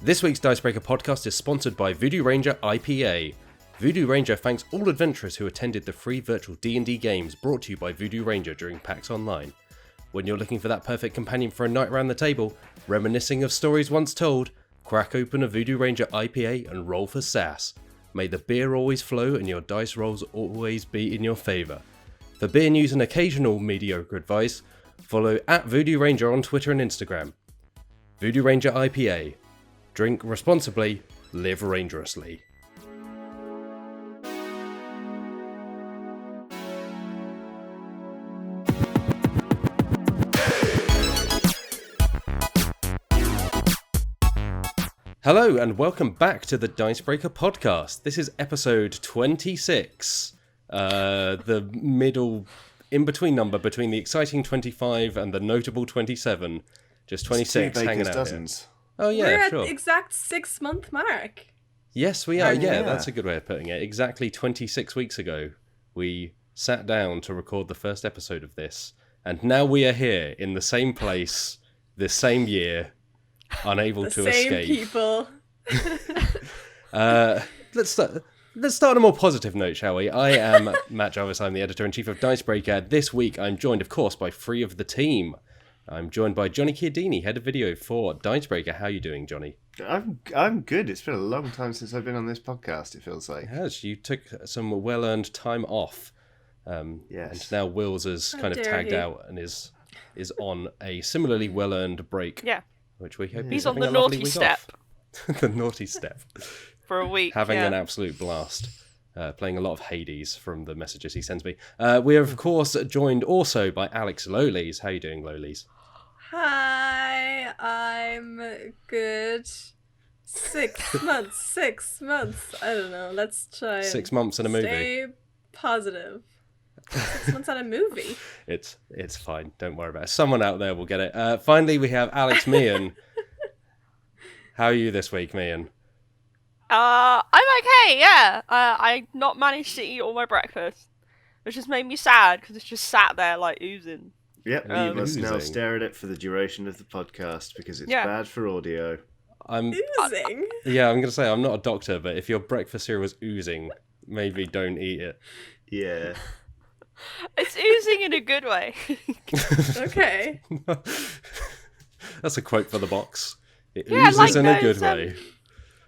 This week's Dicebreaker podcast is sponsored by Voodoo Ranger IPA. Voodoo Ranger thanks all adventurers who attended the free virtual D&D games brought to you by Voodoo Ranger during PAX Online. When you're looking for that perfect companion for a night around the table, reminiscing of stories once told, crack open a Voodoo Ranger IPA and roll for sass. May the beer always flow and your dice rolls always be in your favour. For beer news and occasional mediocre advice, follow at Voodoo Ranger on Twitter and Instagram. Voodoo Ranger IPA. Drink responsibly, live rangerously. Hello and welcome back to the Dicebreaker podcast. This is episode 26, the middle, in-between number between the exciting 25 and the notable 27. Just 26 hanging out dozens. Here. Oh yeah, We're at sure. the exact 6-month mark. Yes, we are. Yeah, That's a good way of putting it. Exactly 26 weeks ago, we sat down to record the first episode of this, and now we are here in the same place, this same year, unable The to same escape. people. Let's start on a more positive note, shall we? I am Matt Jarvis. I'm the editor-in-chief of Dicebreaker. This week, I'm joined, of course, by three of the team. I'm joined by Johnny Chiodini, head of video for Dicebreaker. How are you doing, Johnny? I'm good. It's been a long time since I've been on this podcast, it feels like. It has. You took some well-earned time off. Yes. And now Wills has kind of tagged out and is on a similarly well-earned break. Yeah. Which we hope He's is on having the a lovely naughty week step. off. The naughty step. For a week. Having an absolute blast. Playing a lot of Hades from the messages he sends me. We are, of course, joined also by Alex Lolies. How are you doing, Lolies? Hi, I'm good. 6 months, 6 months. I don't know. Let's try. 6 months in a movie. Stay positive. 6 months on a movie. It's fine. Don't worry about it. Someone out there will get it. Finally, we have Alex Meehan. How are you this week, Meehan? I'm okay, yeah. I not managed to eat all my breakfast, which just made me sad because it's just sat there like oozing. Yep, you must now Oozing. stare at it for the duration of the podcast because it's Yeah. bad for audio. Oozing. I'm going to say I'm not a doctor, but if your breakfast cereal was oozing, maybe don't eat it. Yeah. It's oozing in a good way. Okay. That's a quote for the box. It Yeah, oozes like in a those, good way.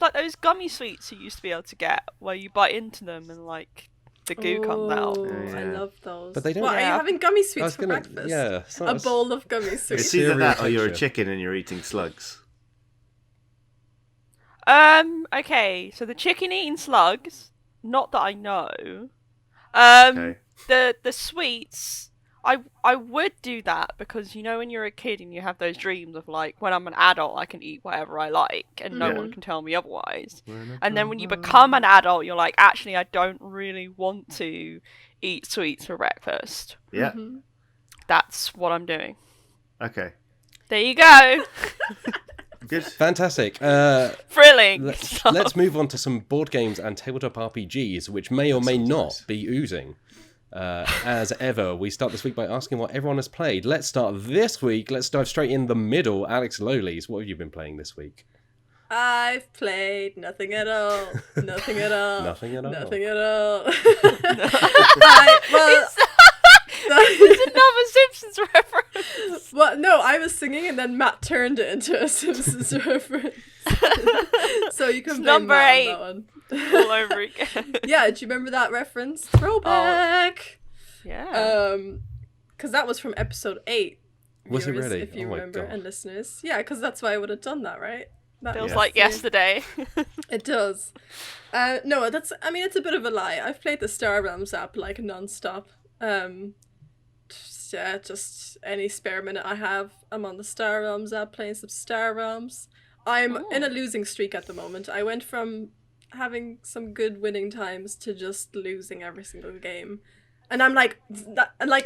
Like those gummy sweets you used to be able to get, where you bite into them and like the goo comes out. Oh, Yeah. I love those. But they don't- What, are you Yeah. having gummy I sweets was for gonna, breakfast? yeah, it's not A bowl of gummy sweets. It's either that or you're a texture. chicken and you're eating slugs. Okay, so the chicken eating slugs, not that I know. Okay. The sweets, I would do that because you know when you're a kid and you have those dreams of like when I'm an adult I can eat whatever I like and no Yeah. one can tell me otherwise. And then when you become an adult, you're like, actually, I don't really want to eat sweets for breakfast. Yeah. Mhm. That's what I'm doing. Okay. There you go. Good. Fantastic. Thrilling. Let's move on to some board games and tabletop RPGs, which may or may sounds not nice. be oozing. As ever, we start this week by asking what everyone has played. Let's start this week. Let's dive straight in the middle. Alex Lolies, what have you been playing this week? I've played nothing at all. Nothing at all. Nothing at all. Nothing at all. It's another Simpsons reference. Well, no, I was singing and then Matt turned it into a Simpsons reference. So you can blame number Matt 8. on that one. All over again. Yeah, do you remember that reference? Throwback! Yeah. Because that was from episode 8. Was it viewers, really? If you Oh my remember, God. and listeners. Yeah, because that's why I would have done that, right? That Feels Yeah. like yesterday. It does. No, it's a bit of a lie. I've played the Star Realms app like non-stop. Just any spare minute I have, I'm on the Star Realms app playing some Star Realms. I'm in a losing streak at the moment. I went from having some good winning times to just losing every single game. And I'm like,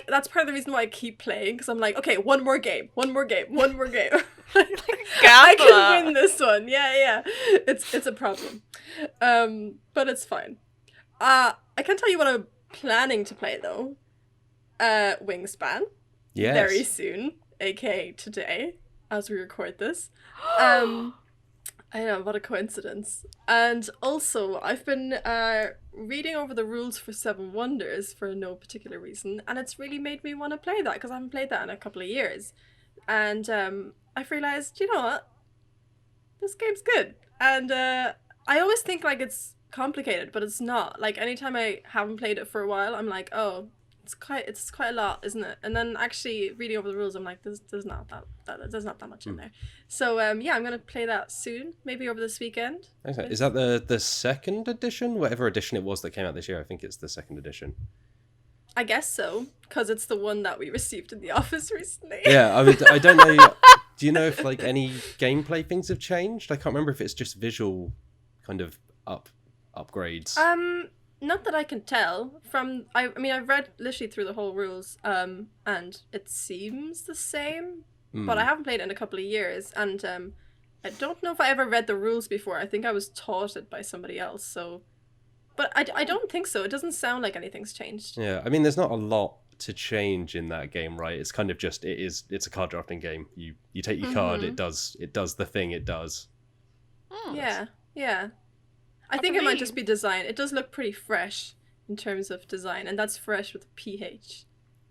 that's part of the reason why I keep playing, because I'm like, okay, one more game. I can win this one. Yeah. It's a problem. But it's fine. I can tell you what I'm planning to play though. Wingspan. Yes. Very soon, aka today, as we record this. I know, what a coincidence. And also, I've been reading over the rules for Seven Wonders for no particular reason, and it's really made me want to play that because I haven't played that in a couple of years. And I've realized, you know what? This game's good. And I always think like it's complicated, but it's not. Like anytime I haven't played it for a while, I'm like, oh, it's quite a lot, isn't it? And then actually reading over the rules, I'm like, there's not that much in there. So yeah, I'm gonna play that soon, maybe over this weekend. Okay. Is that the second edition? Whatever edition it was that came out this year, I think it's the second edition. I guess so, because it's the one that we received in the office recently. Yeah, I mean, I don't know. Do you know if like any gameplay things have changed? I can't remember if it's just visual kind of upgrades. Not that I can tell from. I mean, I've read literally through the whole rules, and it seems the same, but I haven't played it in a couple of years, and I don't know if I ever read the rules before. I think I was taught it by somebody else, so. But I don't think so. It doesn't sound like anything's changed. Yeah, I mean, there's not a lot to change in that game, right? It's kind of just it's a card drafting game. You take your card, it does the thing it does. Yeah. I think it might just be design. It does look pretty fresh in terms of design, and that's fresh with a PH.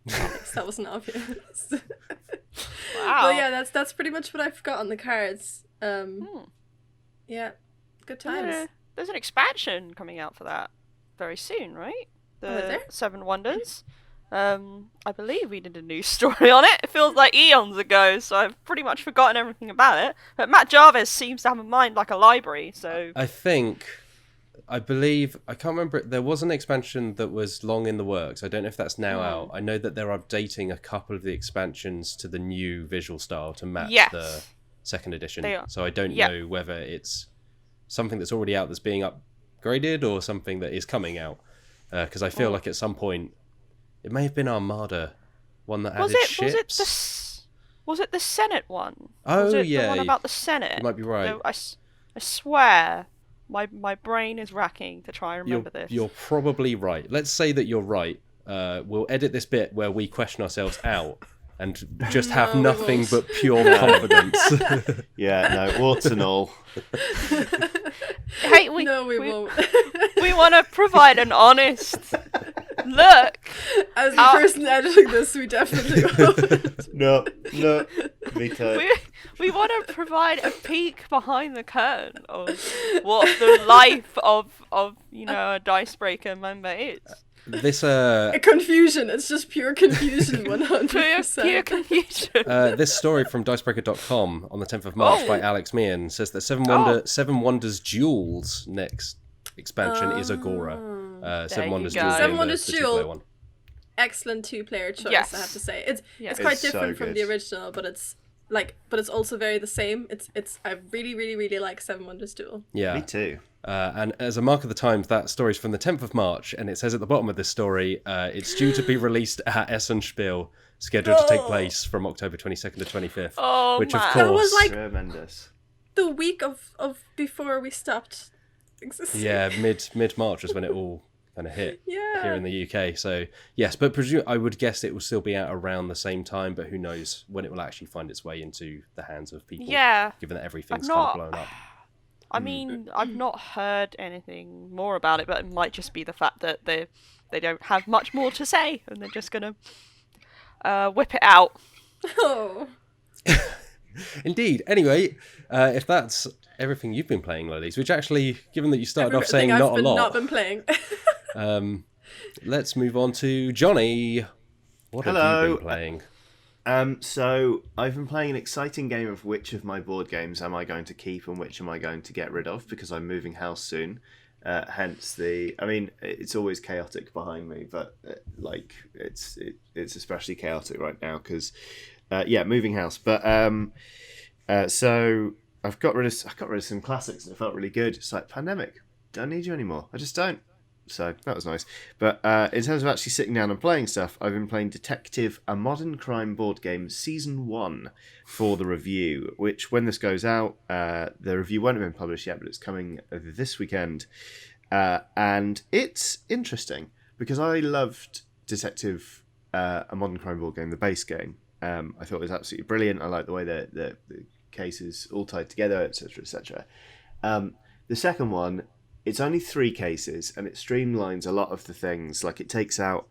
That wasn't obvious. Wow. But yeah, that's pretty much what I've got on the cards. Yeah, good times. There's an expansion coming out for that very soon, right? Is there? Seven Wonders. I believe we did a news story on it. It feels like eons ago, so I've pretty much forgotten everything about it. But Matt Jarvis seems to have a mind like a library, so... I believe, I can't remember, there was an expansion that was long in the works. I don't know if that's now out. I know that they're updating a couple of the expansions to the new visual style to match the second edition. So I don't know whether it's something that's already out that's being upgraded or something that is coming out. Because I feel like at some point, it may have been Armada, one that added ships. Was it the Senate one? Oh, was it yeah. the one about the Senate? You might be right. I swear... My brain is racking to try and remember this. You're probably right. Let's say that you're right. We'll edit this bit where we question ourselves out and just have nothing but pure confidence. Yeah, no, warts and all. Hey, we won't. We want to provide an honest look. As the person editing this, we definitely won't. No, me too. We want to provide a peek behind the curtain of what the life of a Dicebreaker member is. This confusion. It's just pure confusion. 100%. Pure confusion. This story from Dicebreaker.com on the 10th of March by Alex Meehan says that Seven Wonders Duels next expansion is Agora. Seven Wonders Duels. Seven Wonders Duel. One. Excellent two-player choice. Yes. I have to say it's quite different from the original, but it's also very the same. I really, really, really like Seven Wonders Duel. Yeah, me too. And as a mark of the times, that story's from the 10th of March, and it says at the bottom of this story, it's due to be released at Essenspiel, scheduled to take place from October 22nd to 25th. Which, of course... That was like tremendous. The week of before we stopped existing. Yeah, mid-March was when it all kind of hit here in the UK. So, yes, but I would guess it will still be out around the same time, but who knows when it will actually find its way into the hands of people, given that everything's kind of blown up. I mean, I've not heard anything more about it, but it might just be the fact that they don't have much more to say, and they're just going to whip it out. Oh. Indeed. Anyway, if that's everything you've been playing, Lolies, which actually, given that you started off saying not a lot... not been playing. Let's move on to Johnny. What have you been playing? So I've been playing an exciting game of which of my board games am I going to keep and which am I going to get rid of, because I'm moving house soon. Hence it's always chaotic behind me, but it's especially chaotic right now because moving house. But so I've got rid of some classics and it felt really good. It's like, Pandemic, don't need you anymore. I just don't. So that was nice. But in terms of actually sitting down and playing stuff, I've been playing Detective, a modern crime board game, Season 1 for the review, which when this goes out, the review won't have been published yet, but it's coming this weekend. And it's interesting because I loved Detective, a modern crime board game, the base game. I thought it was absolutely brilliant. I like the way the cases all tied together, etc., etc. The second one, it's only 3 cases, and it streamlines a lot of the things. Like, it takes out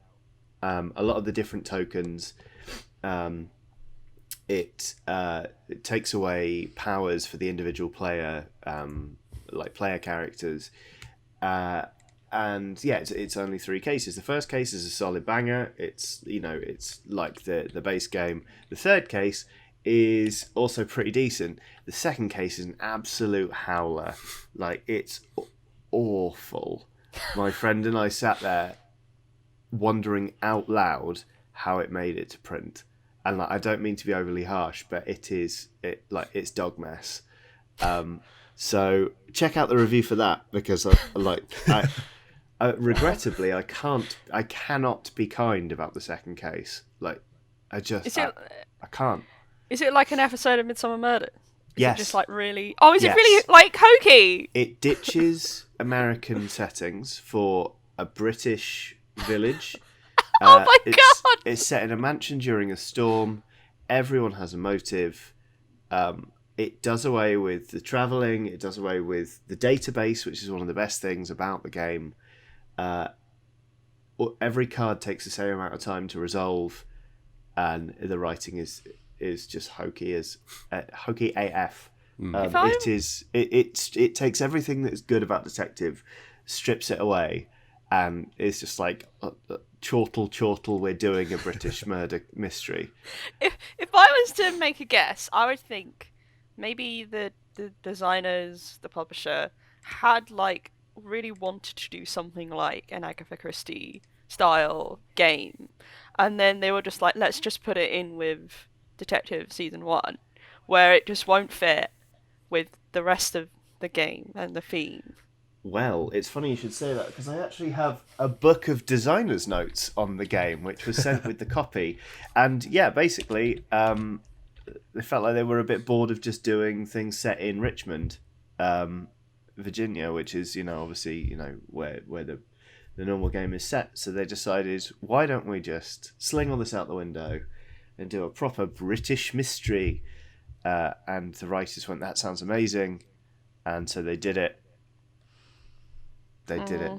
a lot of the different tokens. It takes away powers for the individual player, like player characters. And yeah, it's only 3 cases. The first case is a solid banger. It's like the base game. The third case is also pretty decent. The second case is an absolute howler. Like, it's awful. My friend and I sat there wondering out loud how it made it to print. And like, I don't mean to be overly harsh, but it's dog mess. So check out the review for that, because regrettably I cannot be kind about the second case. Like, I can't. Is it like an episode of Midsummer Murder? Yes. It just like really? Oh, is Yes. it really like hokey? It ditches American settings for a British village. Oh my god! It's set in a mansion during a storm. Everyone has a motive. It does away with the travelling. It does away with the database, which is one of the best things about the game. Every card takes the same amount of time to resolve, and the writing is just hokey AF. It takes everything that's good about detective, strips it away, and it's just like chortle. We're doing a British murder mystery. If I was to make a guess, I would think maybe the designers, the publisher, had like really wanted to do something like an Agatha Christie style game, and then they were just like, let's just put it in with Detective Season 1, where it just won't fit with the rest of the game and the theme. Well, it's funny you should say that, because I actually have a book of designer's notes on the game, which was sent with the copy. And yeah, basically, they felt like they were a bit bored of just doing things set in Richmond, Virginia, which is, obviously, where the normal game is set. So they decided, why don't we just sling all this out the window and do a proper British mystery? And the writers went, that sounds amazing. And so they did it. They did it.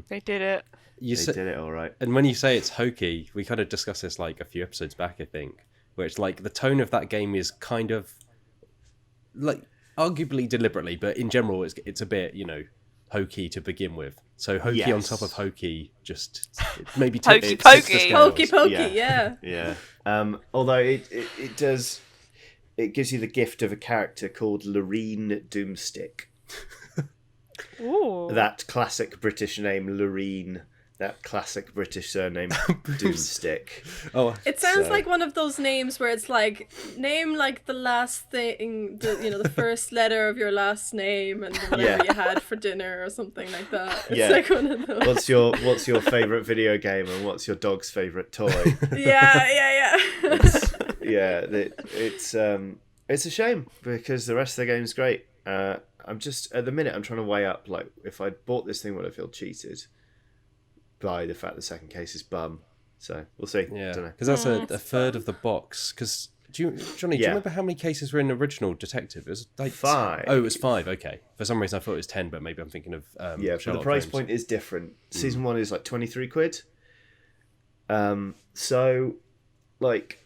They did it. They did it all right. And when you say it's hokey, we kind of discussed this like a few episodes back, I think, where it's like the tone of that game is kind of like arguably deliberately, but in general it's a bit, hokey to begin with. So hokey on top of hokey, just maybe Hokey pokey. Hokey pokey, yeah. Yeah. Although it does, it gives you the gift of a character called Loreen Doomstick. Ooh. That classic British name, Loreen. That classic British surname, Doomstick. Oh, It sounds like one of those names where it's like, name like the last thing, the first letter of your last name and whatever you had for dinner or something like that. It's like one of those. What's your favourite video game, and what's your dog's favourite toy? Yeah. It's a shame, because the rest of the game's great. I'm just, at the minute, I'm trying to weigh up, like, if I'd bought this thing, would I feel cheated by the fact the second case is bum? So we'll see. yeah, Don't know. because that's a third of the box. Because Johnny, do you remember how many cases were in original Detective? It was like 5. Oh, it was 5. Okay, for some reason I thought it was 10, but maybe I'm thinking of But the Sherlock price Holmes. point is different. Season 1 is like 23 quid. So, like,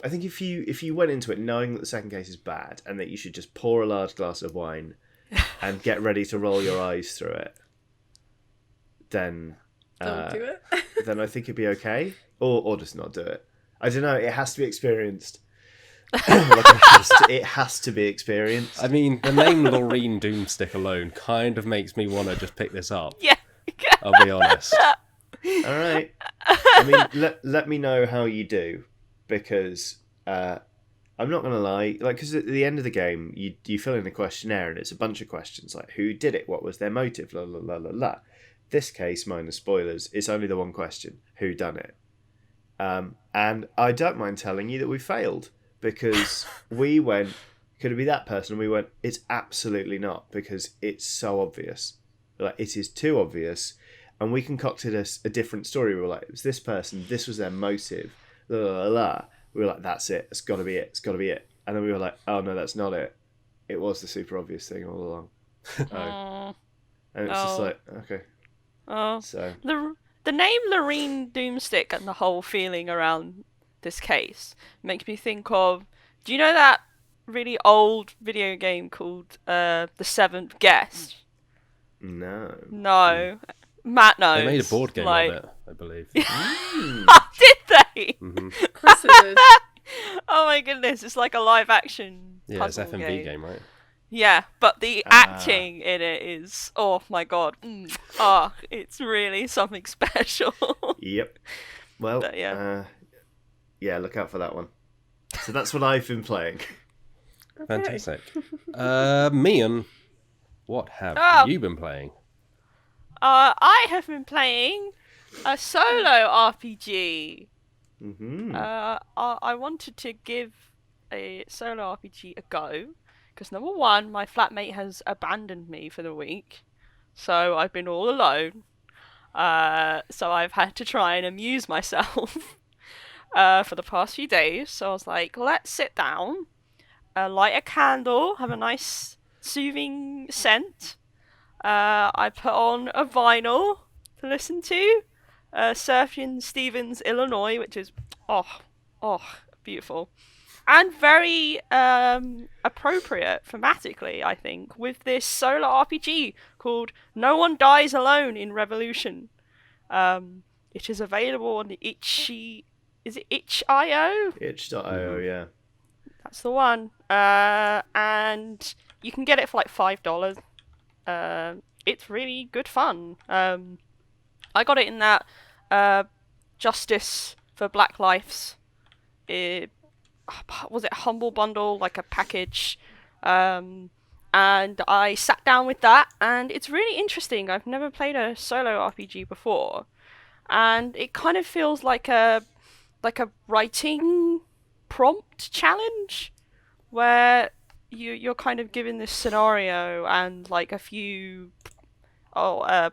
I think if you went into it knowing that the second case is bad and that you should just pour a large glass of wine and get ready to roll your eyes through it, then Don't do it. then I think it'd be okay, or just not do it. I don't know. It has to be experienced. It has to be experienced. I mean, the name Loreen Doomstick alone kind of makes me want to just pick this up. Yeah. I'll be honest. All right. I mean, let me know how you do, because I'm not gonna lie. Like, because at the end of the game, you fill in a questionnaire, and it's a bunch of questions like who did it, what was their motive, la la la la la. This case, minus spoilers, it's only the one question: who done it? And I don't mind telling you that we failed, because we went, could it be that person? And we went, it's absolutely not, because it's so obvious. Like, it is too obvious. And we concocted a different story. We were like, it was this person, this was their motive, la la la la. We were like, that's it, it's got to be it, it's got to be it. And then we were like, oh no, that's not it. it was the super obvious thing all along. Oh. And it's just Oh. like, okay. Oh. So, The name Loreen Doomstick and the whole feeling around this case makes me think of... Do you know that really old video game called The Seventh Guest? no. No. Matt knows. They made a board game like... of it, I believe. Did they? hmm Of course it is. Oh my goodness, it's like a live action Yeah, it's puzzle FMV game, right? Yeah, but the acting in it is, oh my god, it's really something special. Yep. Well, But, yeah. Look out for that one. So that's what I've been playing. Fantastic. Meehan, what have Oh. you been playing? I have been playing a solo RPG. Mm-hmm. I wanted to give a solo RPG a go, because number one, my flatmate has abandoned me for the week, so I've been all alone. So I've had to try and amuse myself for the past few days. So I was like, let's sit down, light a candle, have a nice soothing scent. I put on a vinyl to listen to, Sufjan Stevens' Illinois, which is beautiful. And very appropriate thematically, I think, with this solo RPG called No One Dies Alone in Revolution. It is available on the Itch.io? Itch.io, yeah. That's the one. And you can get it for like $5. It's really good fun. I got it in that Justice for Black Lives. Was it a Humble Bundle, like a package? And I sat down with that, and it's really interesting. I've never played a solo RPG before, and it kind of feels like a writing prompt challenge, where you're kind of given this scenario and like a few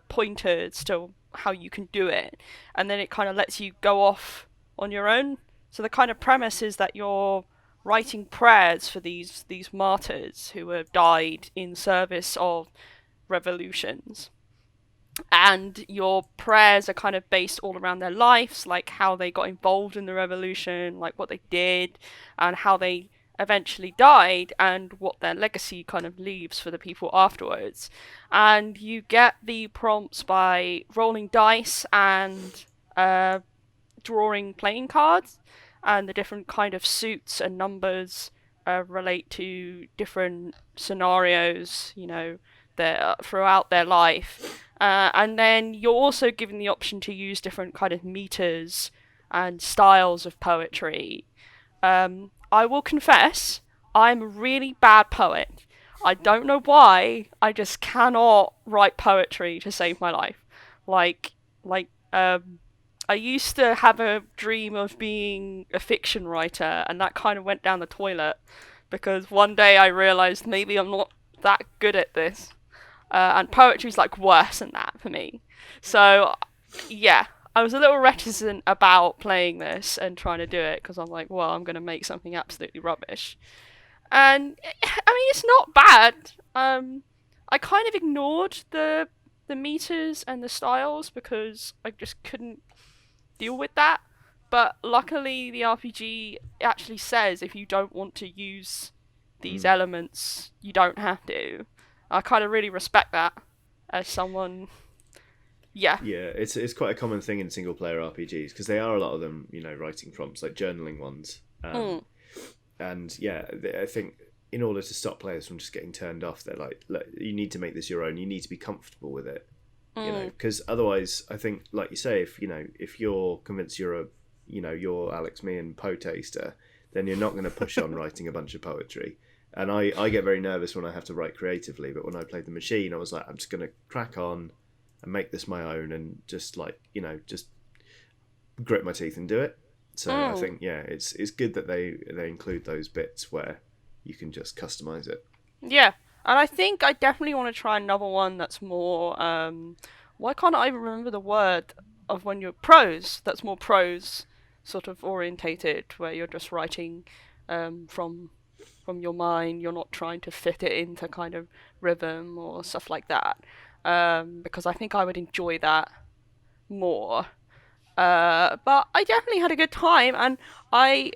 pointers to how you can do it, and then it kind of lets you go off on your own. So the kind of premise is that you're writing prayers for these martyrs who have died in service of revolutions. And your prayers are kind of based all around their lives, like how they got involved in the revolution, like what they did, and how they eventually died, and what their legacy kind of leaves for the people afterwards. And you get the prompts by rolling dice and drawing playing cards, and the different kind of suits and numbers relate to different scenarios, throughout their life. And then you're also given the option to use different kind of meters and styles of poetry. I will confess, I'm a really bad poet. I don't know why, I just cannot write poetry to save my life. I used to have a dream of being a fiction writer, and that kind of went down the toilet, because one day I realised maybe I'm not that good at this. And poetry's like worse than that for me. So, yeah, I was a little reticent about playing this and trying to do it, because I'm like, well, I'm going to make something absolutely rubbish. And, I mean, it's not bad. I kind of ignored the meters and the styles, because I just couldn't deal with that. But luckily, the RPG actually says if you don't want to use these elements, you don't have to. I kind of really respect that as someone. Yeah. Yeah, it's quite a common thing in single player RPGs, because they are a lot of them, writing prompts, like journaling ones. And yeah, I think in order to stop players from just getting turned off, they're like, look, you need to make this your own. You need to be comfortable with it, because otherwise, I think, like you say, if you're convinced you're you're Alex Meehan Poe taster, then you're not going to push on writing a bunch of poetry. And I get very nervous when I have to write creatively, but when I played the machine, I was like, I'm just going to crack on and make this my own, and just just grit my teeth and do it. So I think, yeah, it's good that they include those bits where you can just customize it. Yeah, and I think I definitely want to try another one that's more, why can't I remember the word of when you're prose, that's more prose sort of orientated, where you're just writing from from your mind. You're not trying to fit it into kind of rhythm or stuff like that. Because I think I would enjoy that more. But I definitely had a good time, and my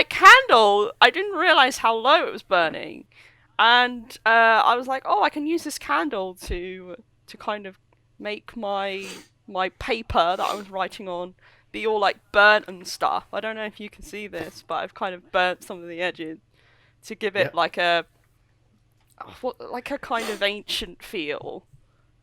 candle, I didn't realize how low it was burning, and I was like, oh, I can use this candle to kind of make my paper that I was writing on be all like burnt and stuff. I don't know if you can see this, but I've kind of burnt some of the edges to give it like a kind of ancient feel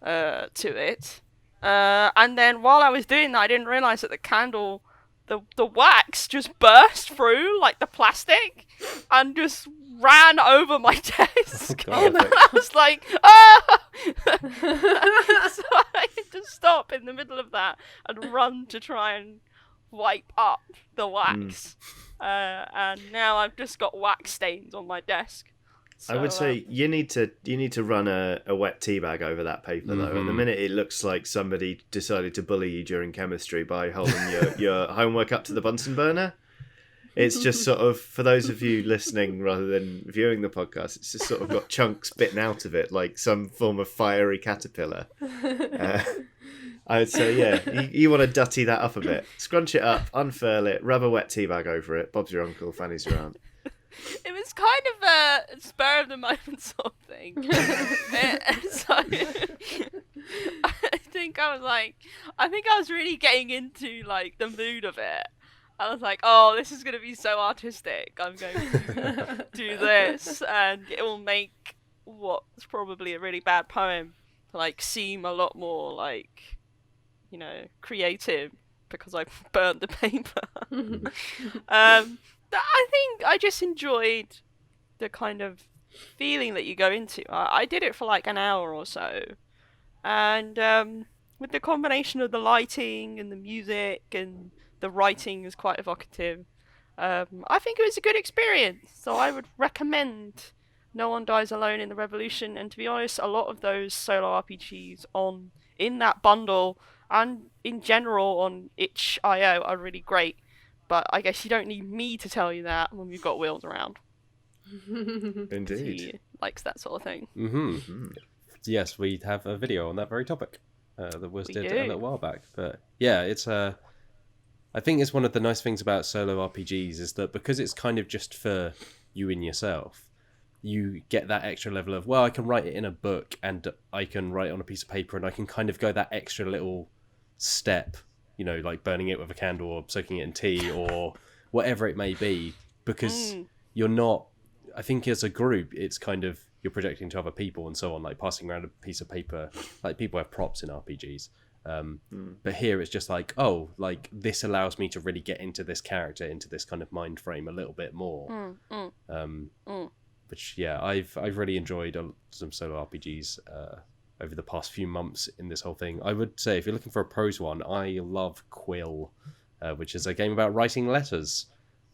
to it. And then while I was doing that, I didn't realize that the candle, the wax just burst through like the plastic and just ran over my desk. God. And I was like, ah! So I had to stop in the middle of that and run to try and wipe up the wax. And now I've just got wax stains on my desk. So, I would say you need to run a wet tea bag over that paper though. At the minute, it looks like somebody decided to bully you during chemistry by holding your homework up to the Bunsen burner. It's just sort of, for those of you listening rather than viewing the podcast, it's just sort of got chunks bitten out of it, like some form of fiery caterpillar. I would say, yeah, you want to dutty that up a bit. Scrunch it up, unfurl it, rub a wet tea bag over it. Bob's your uncle, Fanny's your aunt. It was kind of a spur of the moment sort of thing. So I think I was really getting into like the mood of it. I was like, oh, this is going to be so artistic. I'm going to do this, and it will make what's probably a really bad poem like seem a lot more like, you know, creative because I burnt the paper. I think I just enjoyed the kind of feeling that you go into. I did it for like an hour or so, and with the combination of the lighting and the music and the writing is quite evocative. I think it was a good experience, so I would recommend No One Dies Alone in the Revolution. And to be honest, a lot of those solo RPGs in that bundle and in general on itch.io are really great. But I guess you don't need me to tell you that when we've got Wheels around. Indeed. He likes that sort of thing. Yes, we have a video on that very topic that was did a do. little while back. But yeah, it's I think it's one of the nice things about solo RPGs is that because it's kind of just for you and yourself, you get that extra level of, well, I can write it in a book and I can write it on a piece of paper and I can kind of go that extra little step, you know, like burning it with a candle or soaking it in tea or whatever it may be, because you're not, I think as a group, it's kind of, you're projecting to other people and so on, like passing around a piece of paper, like people have props in RPGs. But here it's just like, oh, like this allows me to really get into this character, into this kind of mind frame a little bit more. Which, yeah, I've really enjoyed some solo RPGs over the past few months in this whole thing. I would say if you're looking for a prose one, I love Quill, which is a game about writing letters.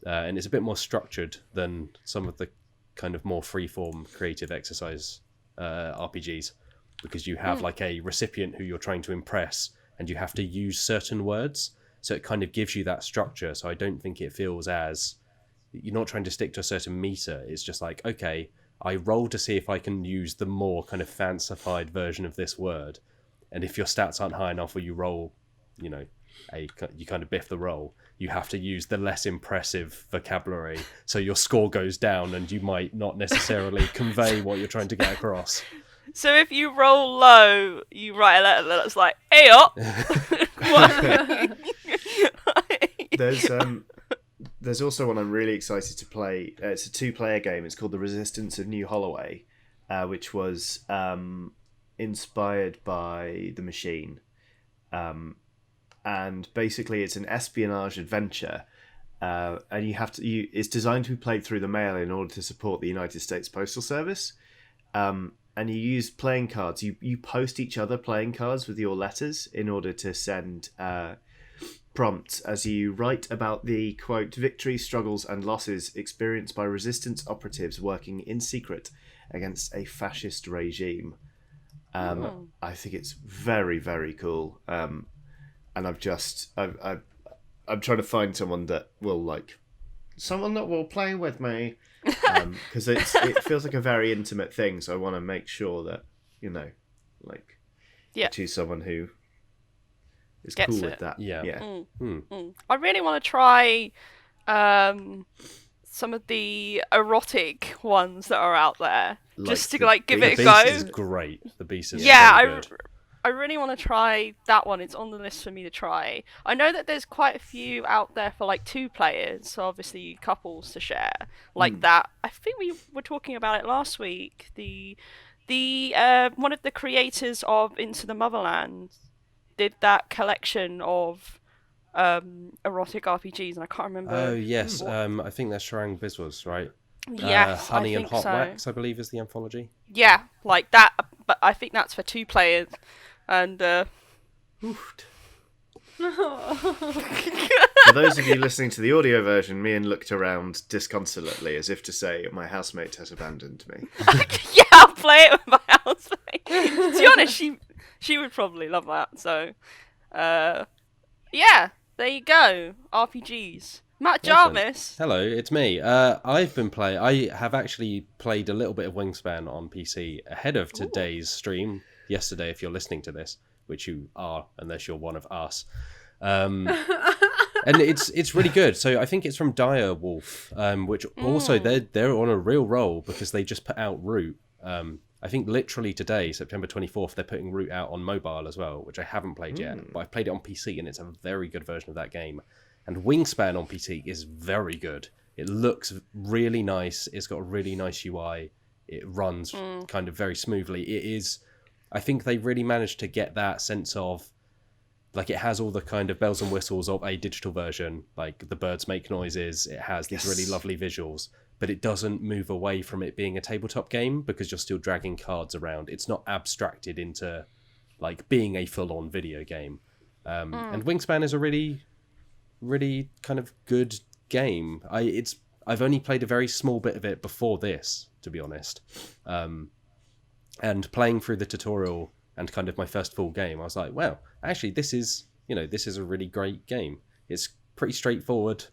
And it's a bit more structured than some of the kind of more freeform creative exercise RPGs. Because you have like a recipient who you're trying to impress and you have to use certain words. So it kind of gives you that structure. So I don't think it feels as, you're not trying to stick to a certain meter. It's just like, okay, I roll to see if I can use the more kind of fancified version of this word. And if your stats aren't high enough or you roll, you know, you kind of biff the roll, you have to use the less impressive vocabulary. So your score goes down and you might not necessarily convey what you're trying to get across. So if you roll low, you write a letter that's like, hey up! There's also one I'm really excited to play. It's a 2-player game. It's called The Resistance of New Holloway, which was inspired by The Machine. And basically it's an espionage adventure. And it's designed to be played through the mail in order to support the United States Postal Service. And you use playing cards. You post each other playing cards with your letters in order to send prompts as you write about the, quote, victories, struggles and losses experienced by resistance operatives working in secret against a fascist regime. I think it's very, very cool. And I'm trying to find someone that will like someone that will play with me, because it feels like a very intimate thing. So I want to make sure that like, Yeah. I choose someone who is Gets cool it. with that. Yeah. I really want to try some of the erotic ones that are out there, Like just to the give The it a Beast go. is great. The Beast is Yeah, very good. I really want to try that one. It's on the list for me to try. I know that there's quite a few out there for like 2 players, so obviously couples to share like that. I think we were talking about it last week. The one of the creators of Into the Motherland did that collection of erotic RPGs, and I can't remember. Oh yes, I think that's Sharang Biswas, right? Yes, Honey I and think Hot so. Wax, I believe, is the anthology. Yeah, like that. But I think that's for 2 players, and For those of you listening to the audio version, Meehan looked around disconsolately as if to say, "My housemate has abandoned me." yeah, I'll play it with my housemate. To be honest, she would probably love that. So, yeah, there you go. RPGs. Matt Excellent. Jarvis. Hello, it's me. I have actually played a little bit of Wingspan on PC ahead of today's stream. Yesterday, if you're listening to this, which you are, unless you're one of us. And it's really good. So I think it's from Dire Wolf, which also they're on a real roll because they just put out Root. I think literally today, September 24th, they're putting Root out on mobile as well, which I haven't played yet, but I've played it on PC and it's a very good version of that game. And Wingspan on PC is very good. It looks really nice. It's got a really nice UI. It runs kind of very smoothly. It is, I think they really managed to get that sense of, like, it has all the kind of bells and whistles of a digital version. Like, the birds make noises. It has these really lovely visuals. But it doesn't move away from it being a tabletop game because you're still dragging cards around. It's not abstracted into, like, being a full-on video game. And Wingspan is a really, really kind of good game. I've only played a very small bit of it before this, to be honest. And playing through the tutorial and kind of my first full game, I was like, well, actually, this is a really great game. It's pretty straightforward.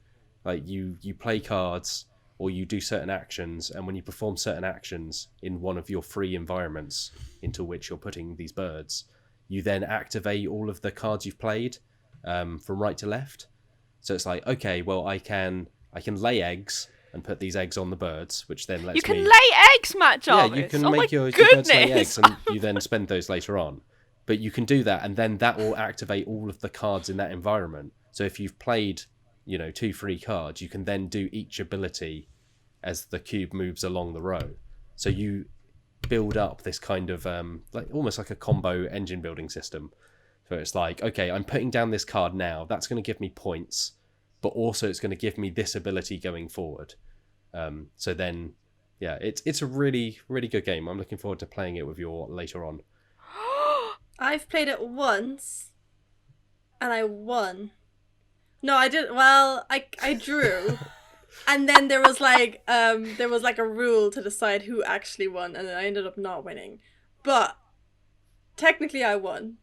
Like, you play cards or you do certain actions, and when you perform certain actions in one of your free environments into which you're putting these birds, you then activate all of the cards you've played from right to left. So it's like, okay, well, I can lay eggs and put these eggs on the birds, which then lets You can me... lay eggs, Matt Jarvis. Yeah, you can oh make my your birds lay goodness. eggs, and you then spend those later on. But you can do that, and then that will activate all of the cards in that environment. So if you've played, 2 free cards, you can then do each ability as the cube moves along the row. So you build up this kind of almost like a combo engine building system. So it's like, okay, I'm putting down this card now. That's going to give me points, but also it's going to give me this ability going forward. So then, yeah, it's a really, really good game. I'm looking forward to playing it with you all later on. I've played it once, and I won. No, I didn't. Well, I drew, and then there was like a rule to decide who actually won, and then I ended up not winning. But technically, I won.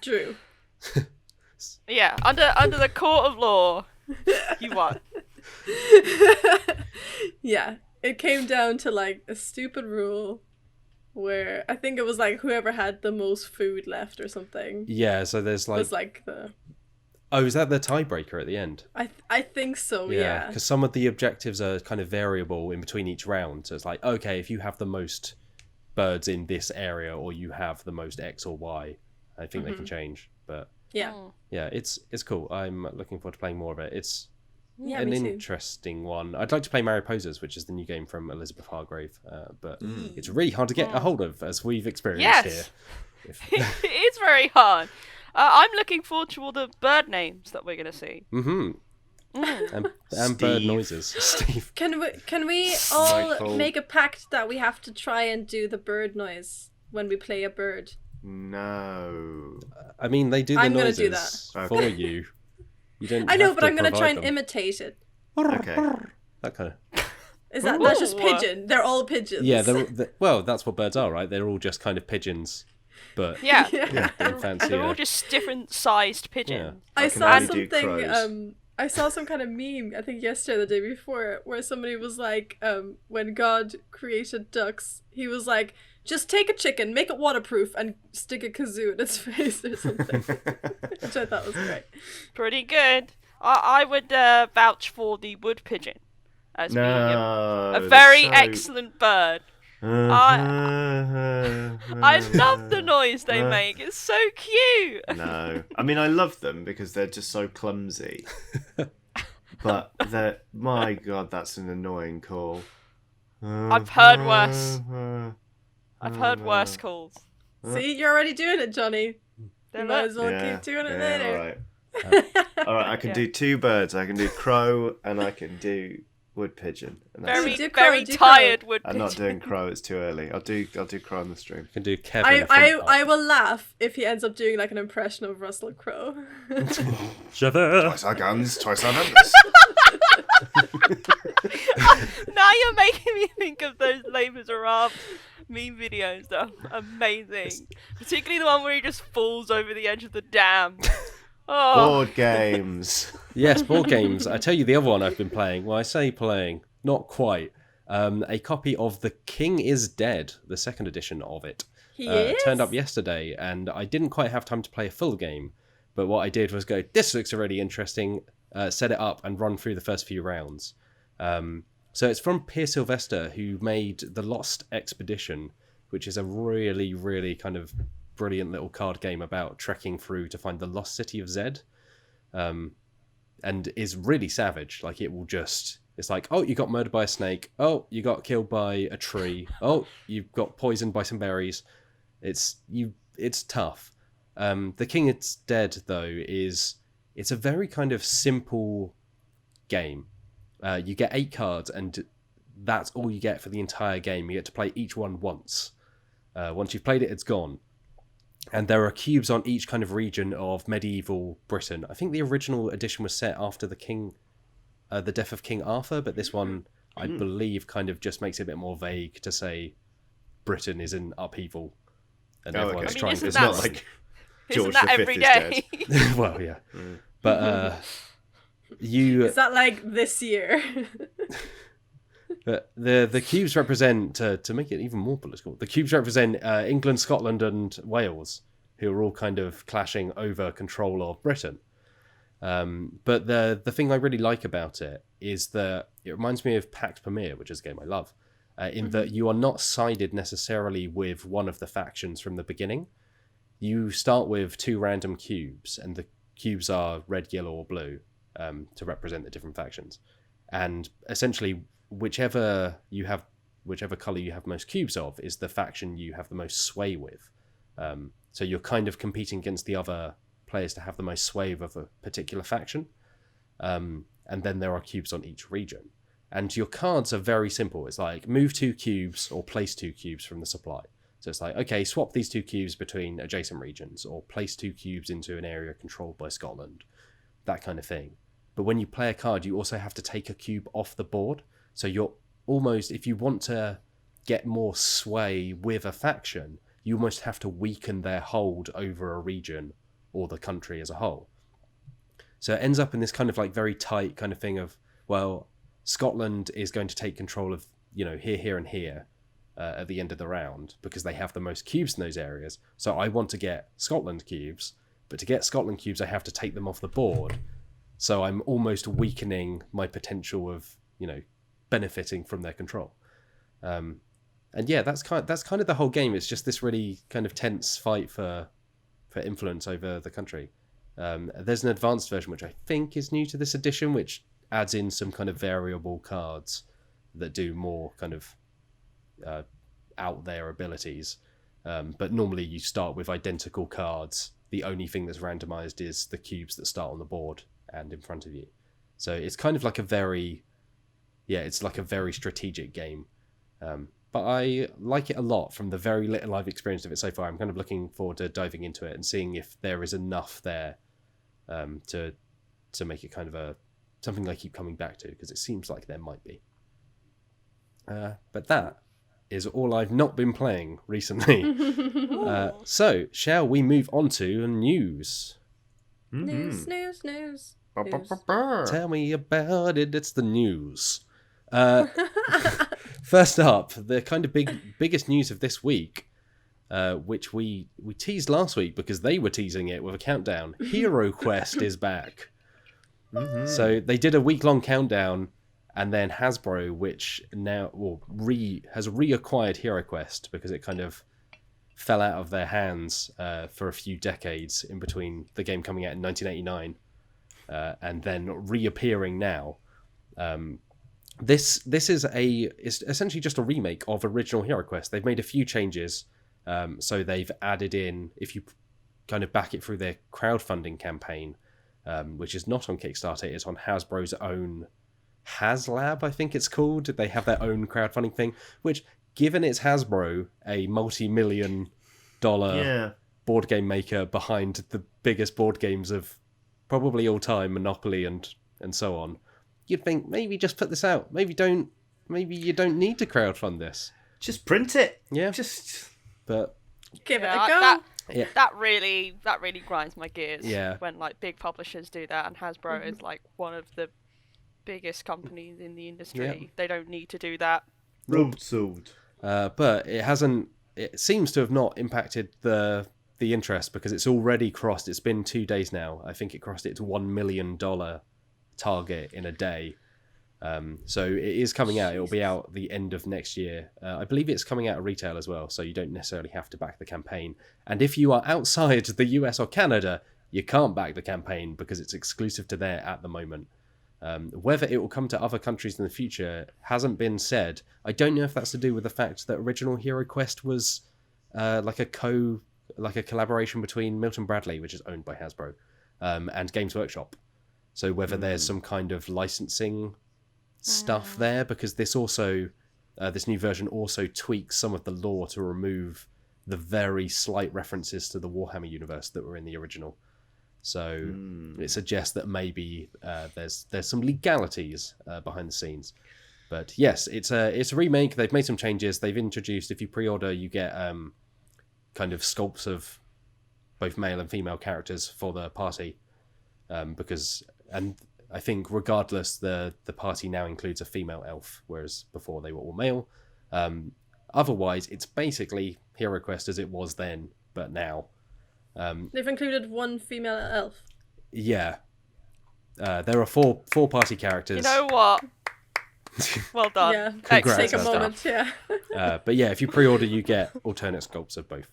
Drew. Yeah, under the court of law, you won. Yeah, it came down to like a stupid rule where I think it was like whoever had the most food left or something. Yeah, so there's like... was like the... Oh, is that the tiebreaker at the end? I think so, yeah. Because some of the objectives are kind of variable in between each round. So it's like, okay, if you have the most birds in this area or you have the most X or Y, I think they can change. But yeah, it's cool. I'm looking forward to playing more of it. It's yeah, an me too. interesting one. I'd like to play Mariposas, which is the new game from Elizabeth Hargrave, but it's really hard to get a hold of, as we've experienced here. It's very hard. I'm looking forward to all the bird names that we're going to see. And bird noises. Steve. Can we all Michael. make a pact that we have to try and do the bird noise when we play a bird? No. I mean, they do the I'm gonna noises do that. for you. You don't I know, have but to I'm gonna try provide and them. imitate it. Okay. That kind of... Is that's just pigeon? They're all pigeons. Yeah, well, that's what birds are, right? They're all just kind of pigeons, but Yeah. in fancy. They're all just different sized pigeons. I can saw only do something. crows. I saw some kind of meme, I think yesterday or the day before, where somebody was like, when God created ducks, he was like, just take a chicken, make it waterproof, and stick a kazoo in its face or something. Which I thought was great. Pretty good. I would vouch for the wood pigeon as being a very excellent bird. I love the noise they make. It's so cute. No, I mean I love them because they're just so clumsy. But my God, that's an annoying call. I've heard worse. I've heard worse calls. See, you're already doing it, Johnny. You might as well keep doing it later. All right. I can do two birds. I can do crow and I can do wood pigeon. And very tired wood pigeon. I'm not doing crow. It's too early. I'll do crow on the stream. You can do Kevin. I will laugh if he ends up doing like an impression of Russell Crowe. Twice our guns, twice our numbers. Now you're making me think of those Les Miserables meme videos. They're amazing. Particularly the one where he just falls over the edge of the dam. Oh. Board games. Yes, board games. I tell you the other one I've been playing. Well, I say playing, not quite. A copy of The King is Dead, the second edition of it. Turned up yesterday, and I didn't quite have time to play a full game. But what I did was go, this looks really interesting, set it up and run through the first few rounds. So it's from Pierre Sylvester, who made The Lost Expedition, which is a really, really kind of brilliant little card game about trekking through to find the lost city of Zed. And is really savage. Like, it will just... It's like, oh, you got murdered by a snake. Oh, you got killed by a tree. Oh, you got poisoned by some berries. It's tough. The King is Dead, though, it's a very kind of simple game. You get 8 cards, and that's all you get for the entire game. You get to play each one once. Once you've played it, it's gone. And there are cubes on each kind of region of medieval Britain. I think the original edition was set after the death of King Arthur, but this one, I believe, kind of just makes it a bit more vague to say Britain is in upheaval. And everyone's trying. It's not like George that V every is day? dead. Well, yeah. But is that like this year? But the cubes represent, to make it even more political, the cubes represent England, Scotland and Wales, who are all kind of clashing over control of Britain. But the thing I really like about it is that it reminds me of Pax Pamir, which is a game I love, in that you are not sided necessarily with one of the factions from the beginning. You start with 2 random cubes, and the cubes are red, yellow or blue, to represent the different factions. And essentially, whichever colour you have most cubes of is the faction you have the most sway with. So you're kind of competing against the other players to have the most sway of a particular faction. And then there are cubes on each region. And your cards are very simple. It's like, move 2 cubes or place 2 cubes from the supply. So it's like, okay, swap these 2 cubes between adjacent regions, or place 2 cubes into an area controlled by Scotland. That kind of thing. But when you play a card, you also have to take a cube off the board. So you're almost, if you want to get more sway with a faction, you almost have to weaken their hold over a region or the country as a whole. So it ends up in this kind of like very tight kind of thing of, well, Scotland is going to take control of, here and here at the end of the round because they have the most cubes in those areas. So I want to get Scotland cubes, but to get Scotland cubes, I have to take them off the board. So I'm almost weakening my potential of, benefiting from their control. And yeah, that's kind of the whole game. It's just this really kind of tense fight for influence over the country. There's an advanced version which I think is new to this edition, which adds in some kind of variable cards that do more kind of out there abilities. But normally you start with identical cards. The only thing that's randomized is the cubes that start on the board and in front of you. So it's kind of like a very strategic game. But I like it a lot from the very little I've experienced of it so far. I'm kind of looking forward to diving into it and seeing if there is enough there to make it kind of something I keep coming back to, because it seems like there might be. But that is all I've not been playing recently. So, shall we move on to news? News. Tell me about it. It's the news. First up, the kind of biggest news of this week, which we teased last week because they were teasing it with a countdown. HeroQuest is back. Mm-hmm. So they did a week-long countdown, and then Hasbro, which now has reacquired HeroQuest because it kind of fell out of their hands for a few decades in between the game coming out in 1989 and then reappearing now. This is it's essentially just a remake of original HeroQuest. They've made a few changes. So they've added in, if you kind of back it through their crowdfunding campaign, which is not on Kickstarter, it's on Hasbro's own HasLab, I think it's called. They have their own crowdfunding thing, which, given it's Hasbro, a multi-million-dollar board game maker behind the biggest board games of probably all time, Monopoly and so on, you'd think maybe just put this out. Maybe you don't need to crowdfund this. Just print it. Yeah. But give it a go. That really grinds my gears. Yeah. When like big publishers do that, and Hasbro is like one of the biggest companies in the industry. Yeah. They don't need to do that. sold. But it hasn't. It seems to have not impacted the interest because it's already crossed. It's been 2 days now. I think it crossed its $1 million target in a day. So it is coming out. It'll be out the end of next year. I believe it's coming out at retail as well, so you don't necessarily have to back the campaign. And if you are outside the US or Canada, you can't back the campaign because it's exclusive to there at the moment. Whether it will come to other countries in the future hasn't been said. I don't know if that's to do with the fact that original HeroQuest was like a collaboration between Milton Bradley, which is owned by Hasbro, and Games Workshop. So whether there's some kind of licensing stuff there, because this new version also tweaks some of the lore to remove the very slight references to the Warhammer universe that were in the original. So it suggests that maybe there's some legalities behind the scenes. But yes, it's a remake. They've made some changes. They've introduced, if you pre-order, you get kind of sculpts of both male and female characters for the party, and I think regardless, the party now includes a female elf, whereas before they were all male. Otherwise, it's basically HeroQuest as it was then, but now. They've included one female elf. Yeah. There are four party characters. You know what? Well done. Yeah, Congrats, take a Esther. moment, yeah. But yeah, if you pre-order, you get alternate sculpts of both.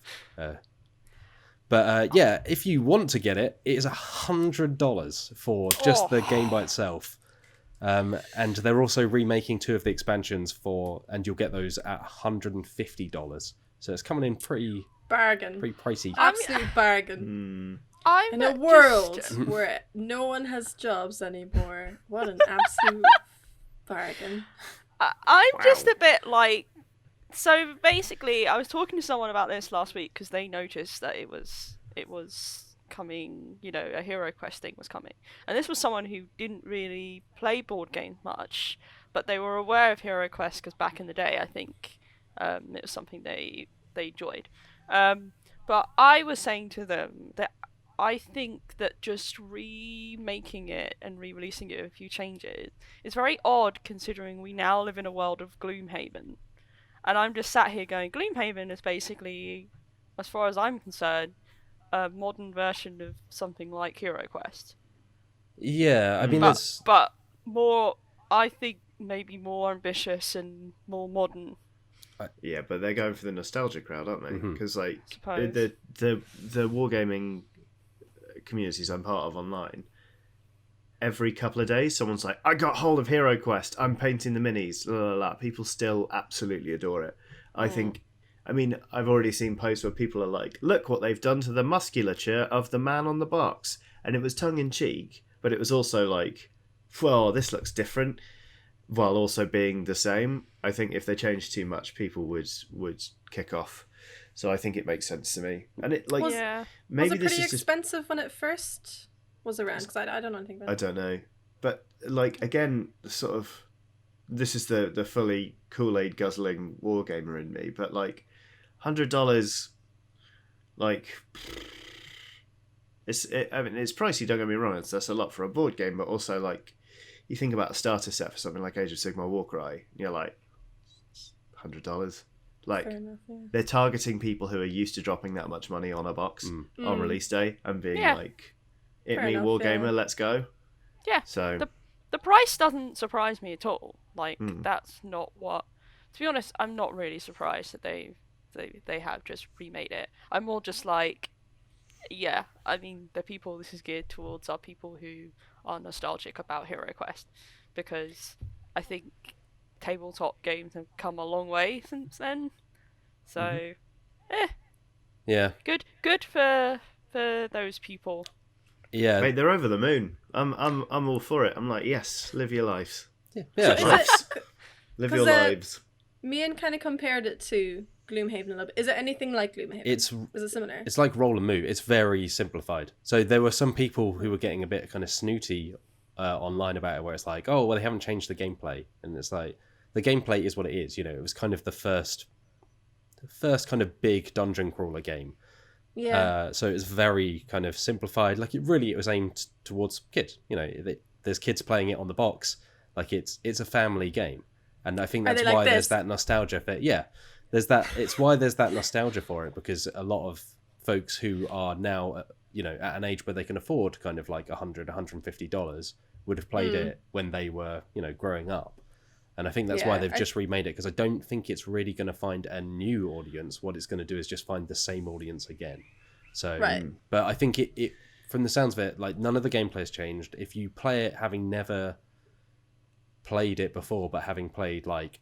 But if you want to get it, it is $100 for just the game by itself. And they're also remaking 2 of the expansions and you'll get those at $150. So it's coming in pretty pricey. Absolute bargain. I'm in a world where no one has jobs anymore, what an absolute bargain. I'm just a bit like... So basically, I was talking to someone about this last week because they noticed that it was coming, a HeroQuest thing was coming. And this was someone who didn't really play board games much, but they were aware of HeroQuest because back in the day, I think it was something they enjoyed. But I was saying to them that I think that just remaking it and re-releasing it with a few changes is very odd considering we now live in a world of Gloomhaven. And I'm just sat here going, Gloomhaven is basically, as far as I'm concerned, a modern version of something like HeroQuest. Yeah, I mean, but more, I think, maybe more ambitious and more modern. Yeah, but they're going for the nostalgia crowd, aren't they? Because the wargaming communities I'm part of online, every couple of days someone's like, I got hold of HeroQuest, I'm painting the minis, la, la, la. People still absolutely adore it. I've already seen posts where people are like, look what they've done to the musculature of the man on the box, and it was tongue-in-cheek, but it was also like, well, this looks different, while also being the same. I think if they changed too much, people would kick off. So I think it makes sense to me. And it was maybe it this pretty is expensive when it first was around? Because I don't know anything about it. I don't know, but again, sort of, this is the fully Kool-Aid guzzling wargamer in me. But $100, I mean, it's pricey. Don't get me wrong. That's a lot for a board game, but also like you think about a starter set for something like Age of Sigmar Warcry, and you're like $100. Like enough, yeah. they're targeting people who are used to dropping that much money on a box on release day and being like, "It me Wargamer, let's go." Yeah. So the price doesn't surprise me at all. Like that's not what. To be honest, I'm not really surprised that they have just remade it. I'm more just like, yeah. I mean, the people this is geared towards are people who are nostalgic about HeroQuest, because I think tabletop games have come a long way since then. So, Yeah. Good for those people. Yeah. mate, they're over the moon. I'm all for it. I'm like, yes, live your lives. Yeah. So Sure. is it, Live your 'cause, lives. Meehan kind of compared it to Gloomhaven a little bit. Is it anything like Gloomhaven? Is it similar? It's like roll and move. It's very simplified. So there were some people who were getting a bit kind of snooty online about it, where it's like, oh, well, they haven't changed the gameplay, and it's like the gameplay is what it is. You know, it was kind of the first kind of big dungeon crawler game. Yeah. So it's very kind of simplified. Like it was aimed towards kids. You know, there's kids playing it on the box. Like it's a family game, and I think that's why there's that nostalgia for it. Yeah, there's that. It's why there's that nostalgia for it, because a lot of folks who are now, you know, at an age where they can afford kind of like $150 would have played it when they were, you know, growing up. And I think that's why they've just remade it, because I don't think it's really going to find a new audience. What it's going to do is just find the same audience again. So, but I think it from the sounds of it, like none of the gameplay has changed. If you play it having never played it before, but having played like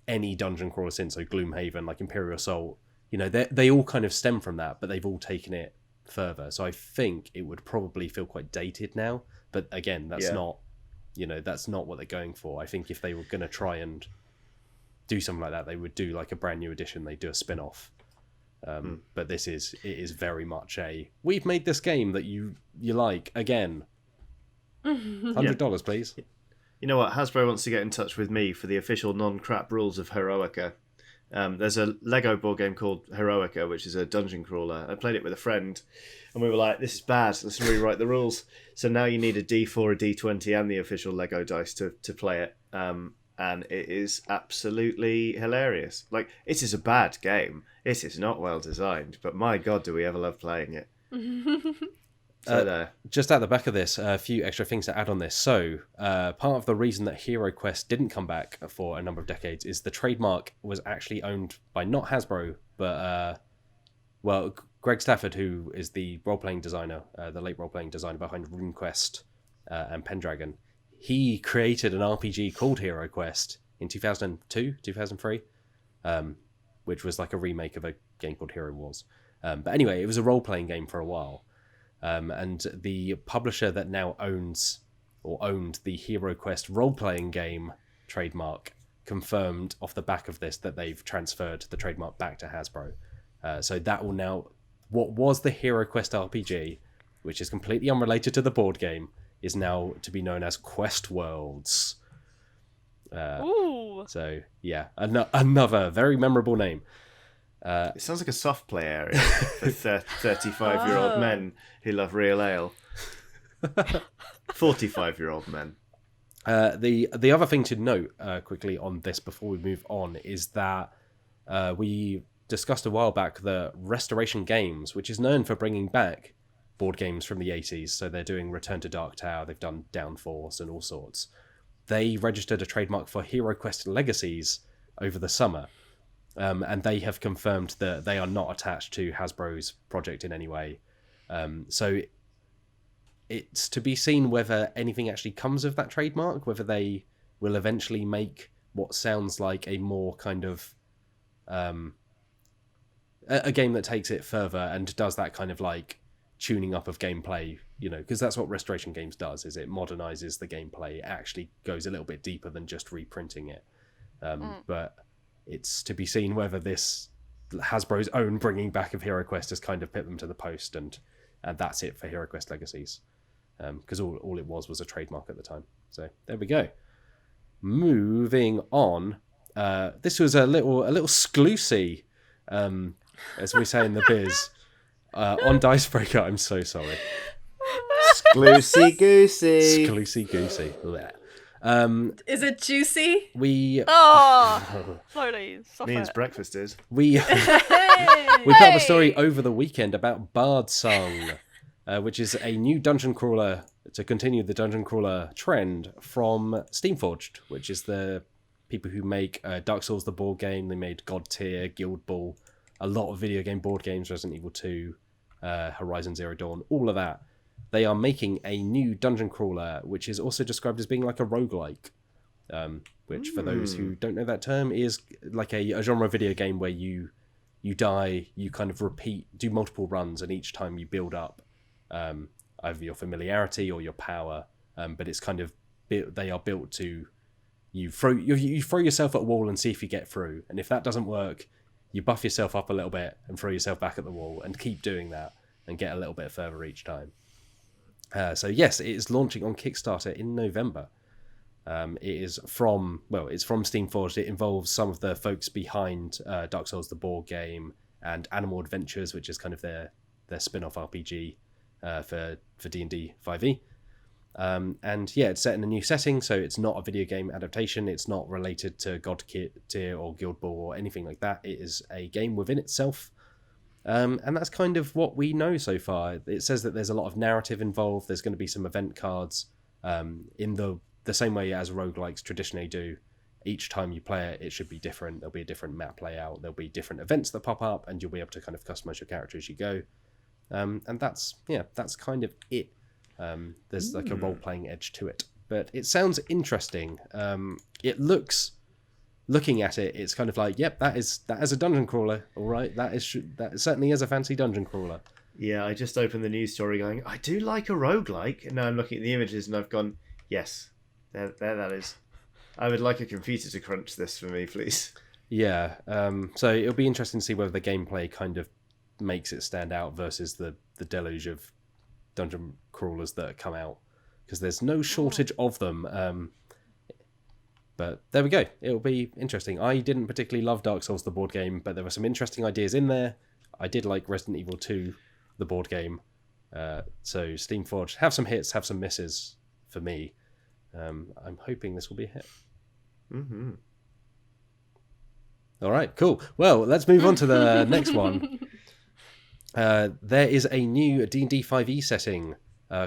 any dungeon crawler since, so Gloomhaven, like Imperial Assault, you know, they all kind of stem from that, but they've all taken it further. So I think it would probably feel quite dated now. But again, that's not, you know, that's not what they're going for. I think if they were going to try and do something like that, they would do like a brand new edition. They do a spin-off. But it is very much we've made this game that you like again. $100, please. You know what? Hasbro wants to get in touch with me for the official non-crap rules of Heroica. There's a Lego board game called Heroica, which is a dungeon crawler. I played it with a friend, and we were like, this is bad, let's rewrite the rules. So now you need a D4, a D20, and the official Lego dice to play it. And it is absolutely hilarious. Like, it is a bad game. It is not well designed, but my God, do we ever love playing it. So there. Just at the back of this, a few extra things to add on this. So, part of the reason that HeroQuest didn't come back for a number of decades is the trademark was actually owned by not Hasbro, but, Greg Stafford, who is the role-playing designer, the late role-playing designer behind RuneQuest and Pendragon. He created an RPG called HeroQuest in 2002, 2003, which was like a remake of a game called Hero Wars. But anyway, it was a role-playing game for a while. And the publisher that now owned the HeroQuest role-playing game trademark confirmed off the back of this that they've transferred the trademark back to Hasbro. So that will now... What was the HeroQuest RPG, which is completely unrelated to the board game, is now to be known as Quest Worlds. Ooh. So, yeah, another very memorable name. It sounds like a soft play area for 35-year-old men who love real ale. 45-year-old men. The other thing to note quickly on this before we move on is that we discussed a while back the Restoration Games, which is known for bringing back board games from the 80s. So they're doing Return to Dark Tower, they've done Downforce and all sorts. They registered a trademark for HeroQuest Legacies over the summer. And they have confirmed that they are not attached to Hasbro's project in any way. So it's to be seen whether anything actually comes of that trademark, whether they will eventually make what sounds like a more kind of... a game that takes it further and does that kind of like tuning up of gameplay, you know, because that's what Restoration Games does, is it modernizes the gameplay. It actually goes a little bit deeper than just reprinting it. But it's to be seen whether this Hasbro's own bringing back of HeroQuest has kind of put them to the post, and that's it for HeroQuest Legacies, because all it was a trademark at the time. So there we go. Moving on, this was a little sclusy, as we say in the biz. On Dicebreaker, I'm so sorry. Gloosey goosey. Gloosey goosey. Is it juicy? Oh, slowly. Means breakfast is. We put up a story over the weekend about Bardsung, which is a new dungeon crawler to continue the dungeon crawler trend from Steamforged, which is the people who make Dark Souls, the board game. They made God Tier, Guild Ball, a lot of video game board games, Resident Evil 2, Horizon Zero Dawn, all of that. They are making a new dungeon crawler, which is also described as being like a roguelike, which, for those who don't know that term, is like a genre video game where you die, you kind of do multiple runs, and each time you build up either your familiarity or your power, but it's kind of they are built to you throw yourself at a wall and see if you get through, and if that doesn't work, you buff yourself up a little bit and throw yourself back at the wall and keep doing that and get a little bit further each time. So yes, it is launching on Kickstarter in November. It's from Steamforged. It involves some of the folks behind Dark Souls, the board game, and Animal Adventures, which is kind of their spin-off RPG for D&D 5e. And yeah, it's set in a new setting, so it's not a video game adaptation. It's not related to God Tier or Guild Ball or anything like that. It is a game within itself. And that's kind of what we know so far. It says that there's a lot of narrative involved. There's going to be some event cards in the same way as roguelikes traditionally do. Each time you play it, it should be different. There'll be a different map layout. There'll be different events that pop up, and you'll be able to kind of customize your character as you go. And that's kind of it. There's like a role-playing edge to it. But it sounds interesting. It looking at it, it's kind of like, yep, that is a dungeon crawler, all right. That certainly is a fancy dungeon crawler. Yeah, I just opened the news story going, I do like a roguelike. And now I'm looking at the images and I've gone, yes, there that is. I would like a computer to crunch this for me, please. Yeah, so it'll be interesting to see whether the gameplay kind of makes it stand out versus the deluge of dungeon crawlers that come out, because there's no shortage of them. But there we go. It'll be interesting. I didn't particularly love Dark Souls, the board game, but there were some interesting ideas in there. I did like Resident Evil 2, the board game. So Steamforged, have some hits, have some misses for me. I'm hoping this will be a hit. Mm-hmm. All right, cool. Well, let's move on to the next one. There is a new D&D 5e setting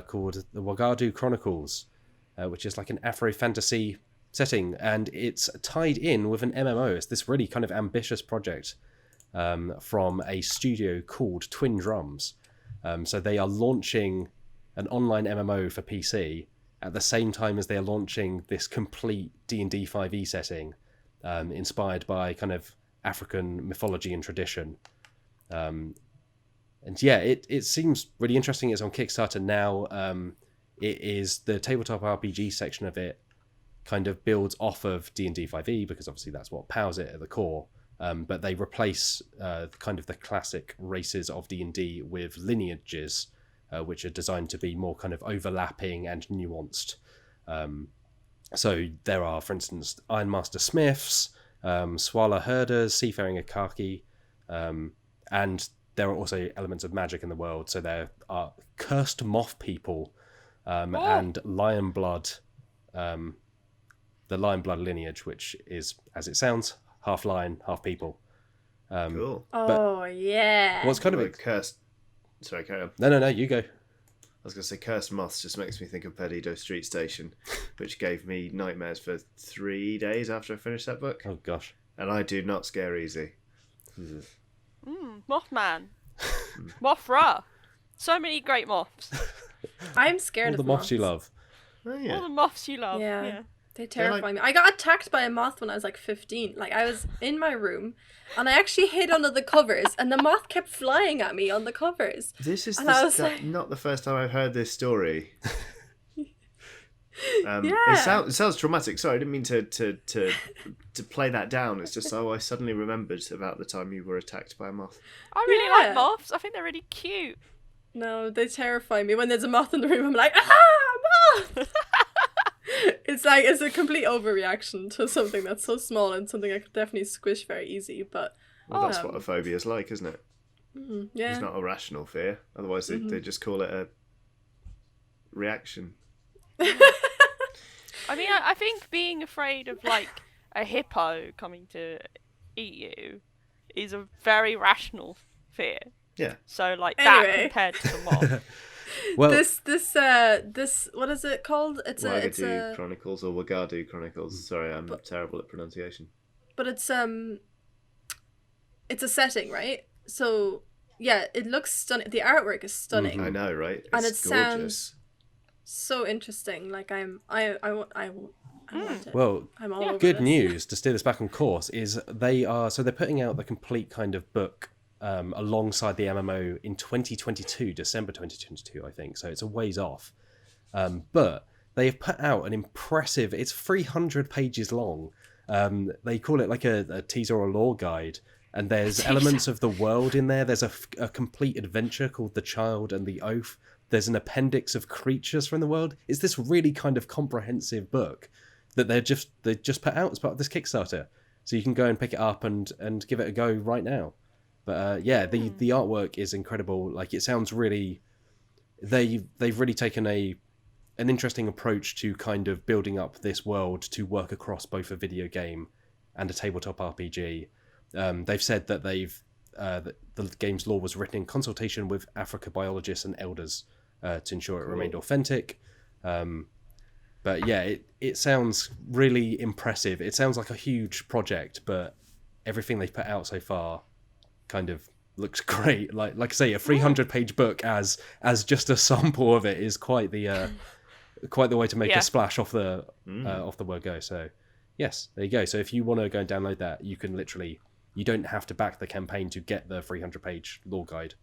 called the Wagadu Chronicles, which is like an Afro-fantasy setting, and it's tied in with an MMO. It's this really kind of ambitious project from a studio called Twin Drums. So they are launching an online MMO for PC at the same time as they are launching this complete D&D 5e setting, inspired by kind of African mythology and tradition. And yeah, it seems really interesting. It's on Kickstarter now. It is the tabletop RPG section of it kind of builds off of D&D 5e, because obviously that's what powers it at the core. But they replace kind of the classic races of D&D with lineages, which are designed to be more kind of overlapping and nuanced. So there are, for instance, Ironmaster Smiths, Swala Herders, Seafaring Akaki, and there are also elements of magic in the world. So there are cursed moth people and lion blood, the lion blood lineage, which is, as it sounds, half lion, half people. Cool. Oh, yeah. What's kind of Like cursed... Sorry, carry on. No, you go. I was going to say cursed moths just makes me think of Perdido Street Station, which gave me nightmares for 3 days after I finished that book. Oh, gosh. And I do not scare easy. Mothman. Mothra. So many great moths. I'm scared All of the moths you love. Oh, yeah. All the moths you love. Yeah. Yeah. They terrify me. I got attacked by a moth when I was like 15. Like, I was in my room and I actually hid under the covers and the moth kept flying at me on the covers. This is And I was like- not the first time I've heard this story. Yeah. It sounds traumatic. Sorry, I didn't mean to play that down. It's just I suddenly remembered about the time you were attacked by a moth. I really Yeah. like moths. I think they're really cute. No, they terrify me. When there's a moth in the room, I'm like, moth! It's a complete overreaction to something that's so small and something I could definitely squish very easy. But Well, that's what a phobia is like, isn't it? Yeah. It's not a rational fear. Otherwise, they just call it a reaction. I mean, I think being afraid of like a hippo coming to eat you is a very rational fear. Yeah. So like Anyway. that compared to the mob. Well, This what is it called? It's Wagadu Chronicles or Wagadu Chronicles. Sorry, I'm terrible at pronunciation. but it's a setting, right? So yeah, it looks stunning. The artwork is stunning. I know, right? It's And it gorgeous. sounds so interesting. Like I want it. well, I'm all over good this. news to steer this back on course is they're putting out the complete kind of book alongside the MMO in 2022, December 2022, I think. So it's a ways off. But they have put out an impressive. It's 300 pages long. They call it like a teaser or lore guide. And there's elements of the world in there. There's a complete adventure called The Child and the Oath. There's an appendix of creatures from the world. It's this really kind of comprehensive book that they just put out as part of this Kickstarter. So you can go and pick it up and give it a go right now. But the artwork is incredible. Like it sounds really, they've really taken an interesting approach to kind of building up this world to work across both a video game and a tabletop RPG. They've said that that the game's lore was written in consultation with Africa biologists and elders to ensure it remained authentic. But yeah, it sounds really impressive. It sounds like a huge project, but everything they've put out so far kind of looks great. Like I say, a 300-page book as just a sample of it is quite the way to make a splash off the word go. So yes, there you go. So if you want to go and download that, you can literally. You don't have to back the campaign to get the 300-page lore guide.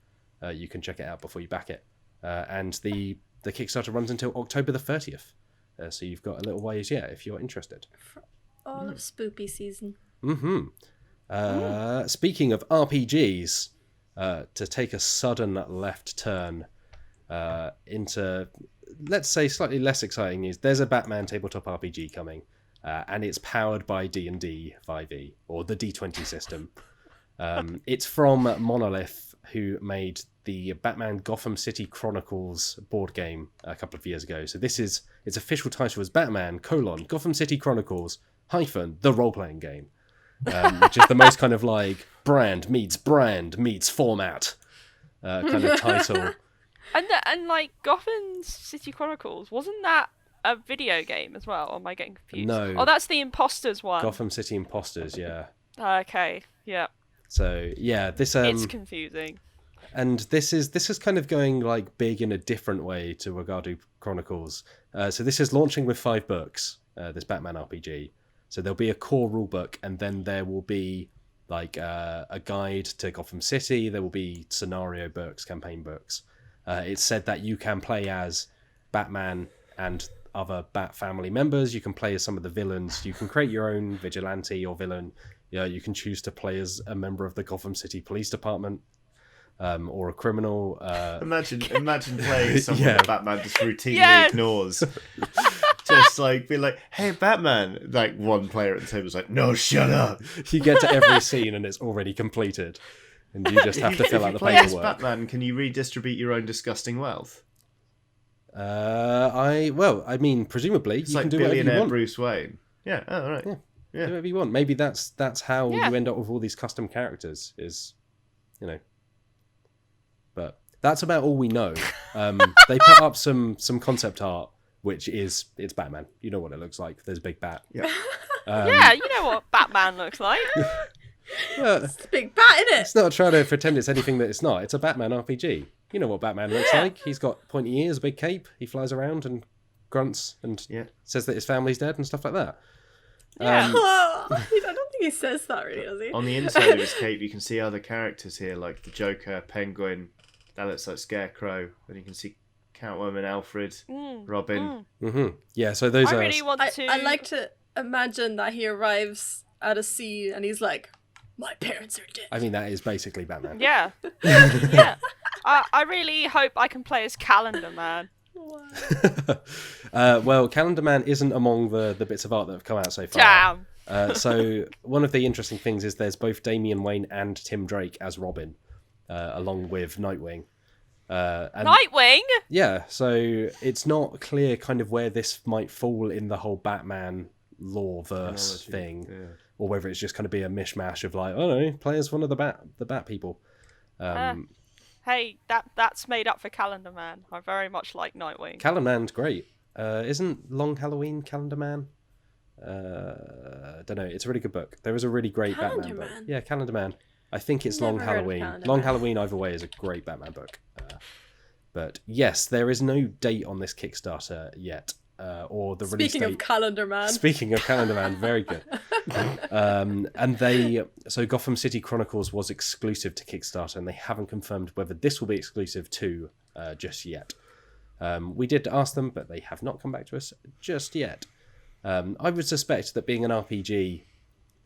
You can check it out before you back it. And the Kickstarter runs until October the 30th. So you've got a little ways yet if you're interested. For all of spoopy season. Speaking of RPGs, to take a sudden left turn into, let's say, slightly less exciting news, there's a Batman tabletop RPG coming. And it's powered by D&D 5e, or the D20 system. It's from Monolith, who made the Batman Gotham City Chronicles board game a couple of years ago. So its official title is Batman, Gotham City Chronicles, the role-playing game. Which is the most kind of like brand meets format kind of title. And like Gotham City Chronicles, wasn't that a video game as well? Or am I getting confused? No. Oh, that's the Imposters one. Gotham City Imposters, yeah. Okay, yeah. So yeah, this it's confusing. And this is kind of going like big in a different way to Wagadu Chronicles. So this is launching with 5 books, this Batman RPG. So there'll be a core rulebook, and then there will be like a guide to Gotham City. There will be scenario books, campaign books. It's said that you can play as Batman and other Bat family members. You can play as some of the villains. You can create your own vigilante or villain. Yeah, you can choose to play as a member of the Gotham City Police Department, or a criminal. Imagine playing someone that Batman just routinely ignores. Just like be like, "Hey, Batman!" Like one player at the table is like, "No, shut up." You get to every scene and it's already completed, and you just have to fill out the Play as paperwork. Batman, can you redistribute your own disgusting wealth? I mean, presumably It's you like can do whatever you billionaire want. Bruce Wayne. Yeah. Oh, right. Yeah. Yeah. Do whatever you want. Maybe that's how you end up with all these custom characters. But that's about all we know. They put up some concept art, which is it's Batman. You know what it looks like. There's a big bat. Yeah. Yeah, you know what Batman looks like. It's a big bat, isn't it? It's not trying to pretend it's anything that it's not. It's a Batman RPG. You know what Batman looks like. He's got pointy ears, a big cape. He flies around and grunts and says that his family's dead and stuff like that. Yeah. I don't think he says that really, does he? On the inside of his cape, you can see other characters here, like the Joker, Penguin. That looks like Scarecrow. And you can see Catwoman, Alfred, Robin. Yeah, so those I are... really want to... I like to imagine that he arrives at a scene and he's like, "My parents are dead." I mean, that is basically Batman. Yeah. Yeah. I really hope I can play as Calendar Man. Well, Calendar Man isn't among the bits of art that have come out so far. Damn. So one of the interesting things is there's both Damian Wayne and Tim Drake as Robin. along with Nightwing. And Nightwing? yeah, so it's not clear kind of where this might fall in the whole Batman lore verse thing, or whether it's just kind of be a mishmash of like, oh no, play as one of the bat people. Hey, that's made up for Calendar Man. I very much like Nightwing. Calendar Man's great. Isn't Long Halloween Calendar Man? Don't know. It's a really good book. There is a really great Batman book. Yeah, Calendar Man. I think it's Long Halloween. Long Halloween either way is a great Batman book. But yes, there is no date on this Kickstarter yet, or the release date. Speaking of Calendar Man. Speaking of Calendar Man, very good. So Gotham City Chronicles was exclusive to Kickstarter, and they haven't confirmed whether this will be exclusive to just yet. We did ask them, but they have not come back to us just yet. I would suspect that being an RPG,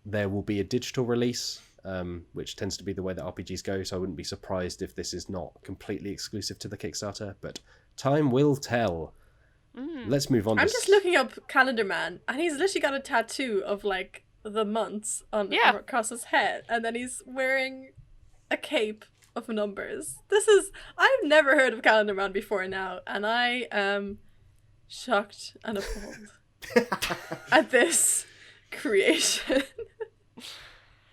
there will be a digital release, which tends to be the way that RPGs go, so I wouldn't be surprised if this is not completely exclusive to the Kickstarter, but time will tell. Let's move on. I'm just looking up Calendar Man, and he's literally got a tattoo of like the months across his head, and then he's wearing a cape of numbers. I've never heard of Calendar Man before now, and I am shocked and appalled at this creation.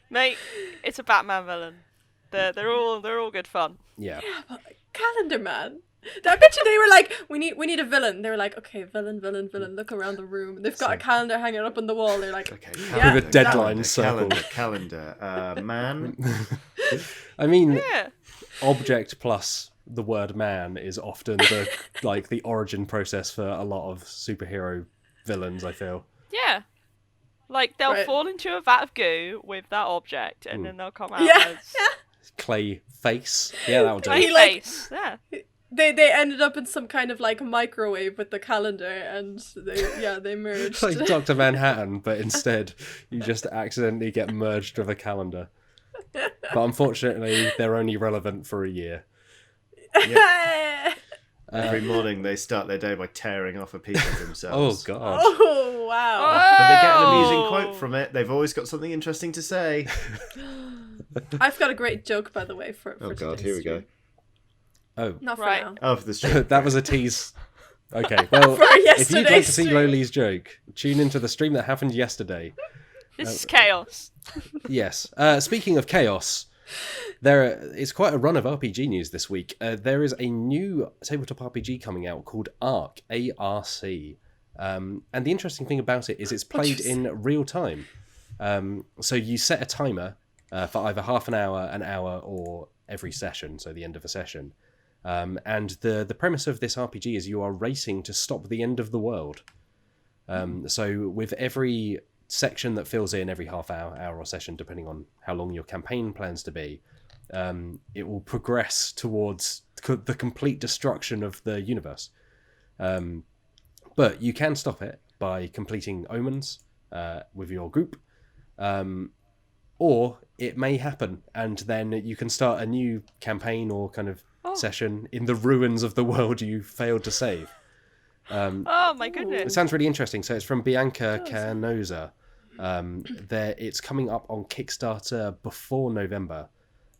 Mate, it's a Batman villain. They're all good fun. Yeah, but Calendar Man. I bet you they were like, we need a villain. They were like, okay, villain. Look around the room. They've got a calendar hanging up on the wall. They're like, okay, with a deadline circle. Calendar. Man. I mean, object plus the word man is often the origin process for a lot of superhero villains, I feel. Yeah. Like, they'll fall into a vat of goo with that object, and then they'll come out as... Clay face. Yeah, that'll do. Clay face, yeah. They ended up in some kind of, like, microwave with the calendar, and they merged. Like Dr. Manhattan, but instead you just accidentally get merged with a calendar. But unfortunately, they're only relevant for a year. Yep. Every morning they start their day by tearing off a piece of themselves. Oh, God. Oh, wow. But they get an amusing quote from it. They've always got something interesting to say. I've got a great joke, by the way, for oh, God, here we go. Oh. Not for now. Oh, for the stream. That was a tease. Okay, well, if you'd like to see stream. Loli's joke, tune into the stream that happened yesterday. This is chaos. Yes. Speaking of chaos, there is quite a run of RPG news this week. There is a new tabletop RPG coming out called Arc, A-R-C. And the interesting thing about it is it's played in real time. So you set a timer for either half an hour, or every session, so the end of a session. And the premise of this RPG is you are racing to stop the end of the world. So with every section that fills in, every half hour or session, depending on how long your campaign plans to be, it will progress towards the complete destruction of the universe. But you can stop it by completing omens with your group, or it may happen, and then you can start a new campaign or kind of session in the ruins of the world you failed to save. Oh my goodness! It sounds really interesting. So it's from Bianca Canosa. It's coming up on Kickstarter before November.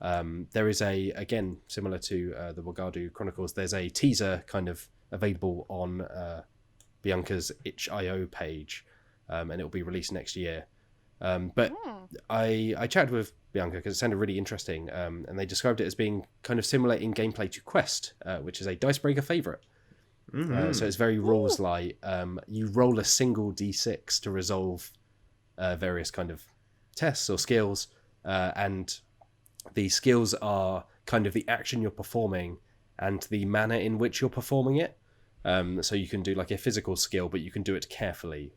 There is again similar to the Wagadu Chronicles. There's a teaser kind of available on Bianca's itch.io page, and it will be released next year. But I chatted with Bianca because it sounded really interesting, and they described it as being kind of similar in gameplay to Quest, which is a Dicebreaker favourite. So it's very rules light. You roll a single d6 to resolve various kind of tests or skills, and the skills are kind of the action you're performing and the manner in which you're performing it. So you can do like a physical skill, but you can do it carefully.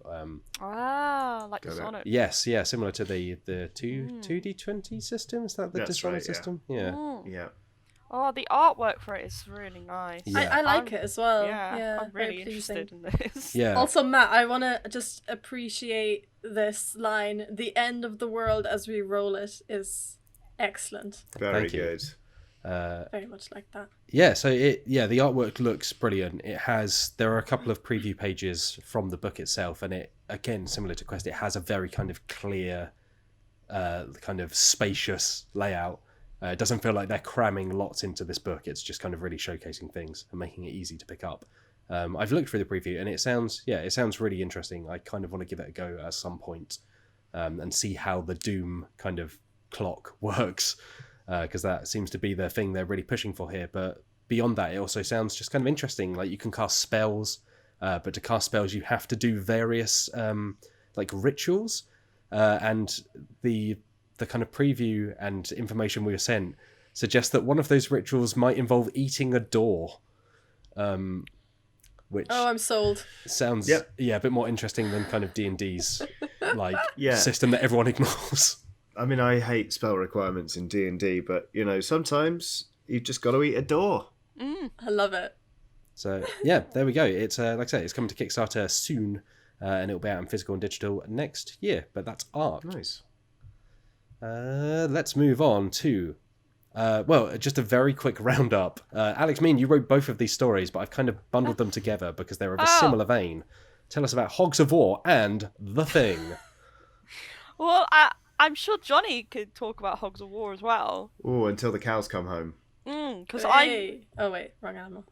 Like Dishonored. Yes, yeah, similar to the 2d20 system. Is that the Dishonored system? Yeah. Yeah. Oh, the artwork for it is really nice. Yeah. I like it as well. Yeah, I'm really interested in this. Yeah. Also, Matt, I want to just appreciate this line. The end of the world as we roll it is excellent. Very good. Very much like that. Yeah, so the artwork looks brilliant. There are a couple of preview pages from the book itself, and it, again, similar to Quest, it has a very kind of clear, kind of spacious layout. It doesn't feel like they're cramming lots into this book. It's just kind of really showcasing things and making it easy to pick up. I've looked through the preview and it sounds really interesting. I kind of want to give it a go at some point and see how the Doom kind of clock works, because that seems to be the thing they're really pushing for here. But beyond that, it also sounds just kind of interesting. Like, you can cast spells, but to cast spells you have to do various like rituals, and the kind of preview and information we were sent suggests that one of those rituals might involve eating a door, which I'm sold. sounds a bit more interesting than kind of D&D's like system that everyone ignores. I mean, I hate spell requirements in D&D, but sometimes you've just got to eat a door. I love it. So yeah, there we go. It's like I say, it's coming to Kickstarter soon, and it'll be out in physical and digital next year. But that's Arc. Nice. Let's move on to just a very quick roundup. Alex, you wrote both of these stories, but I've kind of bundled them together because they're of a similar vein. Tell us about Hogs of War and The Thing. Well, I'm sure Johnny could talk about Hogs of War as well. Oh, until the cows come home. Because Oh wait, wrong animal.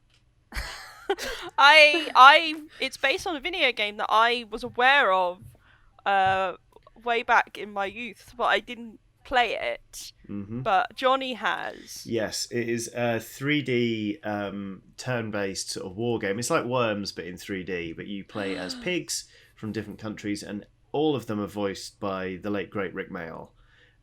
It's based on a video game that I was aware of way back in my youth, but I didn't play it. Mm-hmm. But Johnny has. Yes, it is a 3D turn-based sort of war game. It's like Worms, but in 3D. But you play as pigs from different countries, and all of them are voiced by the late great Rick Mayall.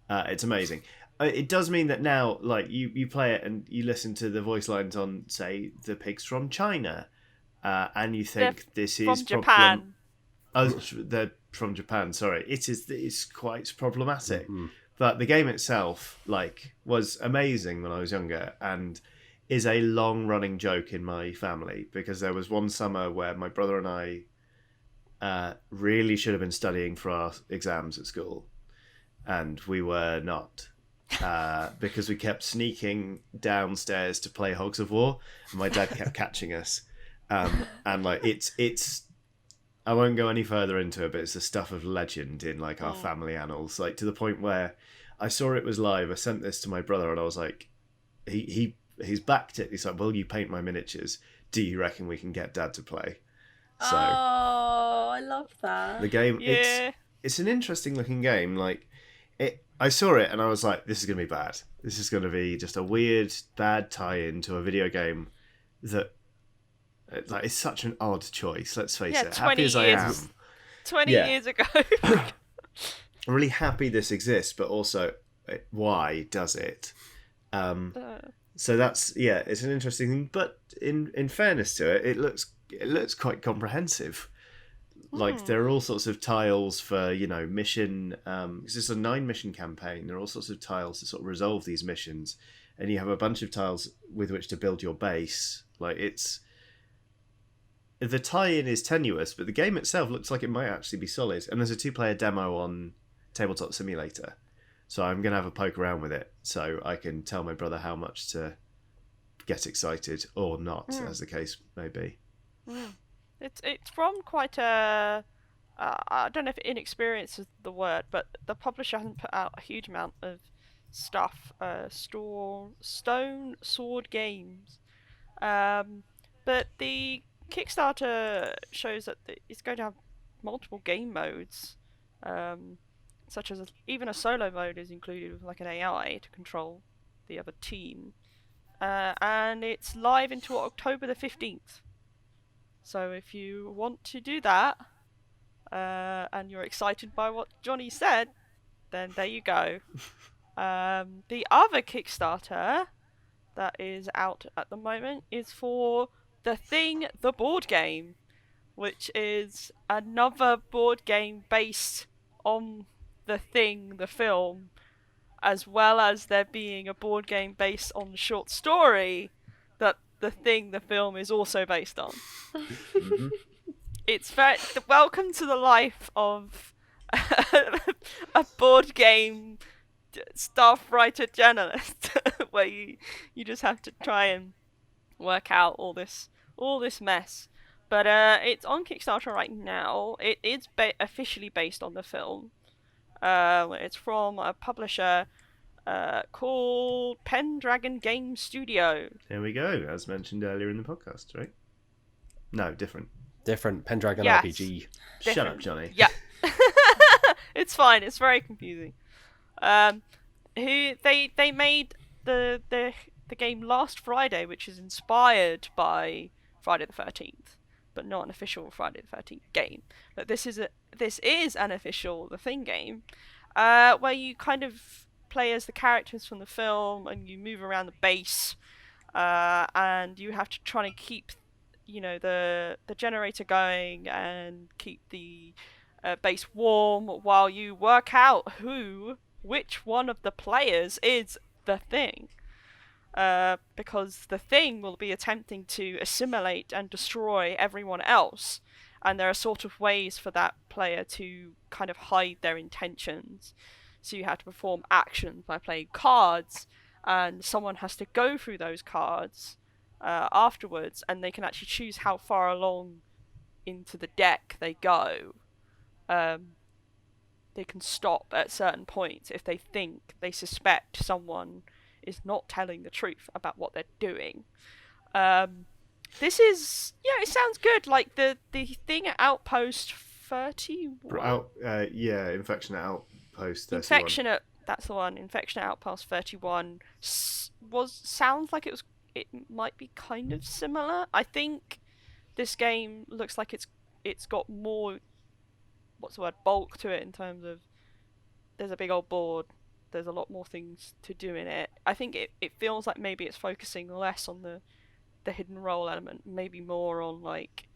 It's amazing. It does mean that now, like, you play it and you listen to the voice lines on, say, the pigs from China, and you think this is from Japan. They're from Japan. Sorry, it's quite problematic. Mm-hmm. But the game itself, like, was amazing when I was younger, and is a long-running joke in my family, because there was one summer where my brother and I really should have been studying for our exams at school, and we were not. Because we kept sneaking downstairs to play Hogs of War, and my dad kept catching us. And like it's I won't go any further into it, but it's the stuff of legend in like our family annals. Like, to the point where I saw it was live. I sent this to my brother, and I was like, he's backed it. He's like, "Will you paint my miniatures? Do you reckon we can get Dad to play?" So, I love that. The game, it's an interesting looking game. Like, I saw it and I was like, this is going to be bad. This is going to be just a weird, bad tie-in to a video game that, like, it's such an odd choice, let's face it. Happy as I am. 20 years ago. I'm really happy this exists, but also, why does it? So that's, it's an interesting thing. But in fairness to it, it looks quite comprehensive. Like, there are all sorts of tiles for, mission. Because it's a 9-mission campaign. There are all sorts of tiles to sort of resolve these missions. And you have a bunch of tiles with which to build your base. Like, the tie-in is tenuous, but the game itself looks like it might actually be solid. And there's a 2-player demo on Tabletop Simulator. So I'm going to have a poke around with it, so I can tell my brother how much to get excited or not, as the case may be. It's from quite a I don't know if inexperience is the word, but the publisher hasn't put out a huge amount of stuff. Stone Sword Games, but the Kickstarter shows that it's going to have multiple game modes, such as even a solo mode is included with like an AI to control the other team, and it's live until October the 15th. So if you want to do that, and you're excited by what Johnny said, then there you go. The other Kickstarter that is out at the moment is for The Thing, the board game, which is another board game based on The Thing, the film, as well as there being a board game based on the short story that The Thing, the film, is also based on. Mm-hmm. It's very welcome to the life of a board game staff writer journalist, where you just have to try and work out all this mess. But it's on Kickstarter right now. It is officially based on the film. It's from a publisher called Pendragon Game Studio. There we go, as mentioned earlier in the podcast, right? No, different. Different Pendragon Yes. RPG. Shut up, Johnny. Yeah. It's fine. It's very confusing. Who they made the game last Friday, which is inspired by Friday the 13th, but not an official Friday the 13th game. But this is an official The Thing game, where you kind of play as the characters from the film, and you move around the base, and you have to try to keep, the generator going and keep the base warm while you work out which one of the players is the Thing. Because the Thing will be attempting to assimilate and destroy everyone else, and there are sort of ways for that player to kind of hide their intentions. So you have to perform actions by playing cards, and someone has to go through those cards afterwards, and they can actually choose how far along into the deck they go. They can stop at certain points if they suspect someone is not telling the truth about what they're doing. This is, it sounds good. Like the thing at Outpost 31. Infection at Outpost 31. Infectionate, that's the one. Infection at Outpost 31 sounds like it might be kind of similar. I think this game looks like it's got more, bulk to it, in terms of there's a big old board, there's a lot more things to do in it. I think it feels like maybe it's focusing less on the hidden role element, maybe more on like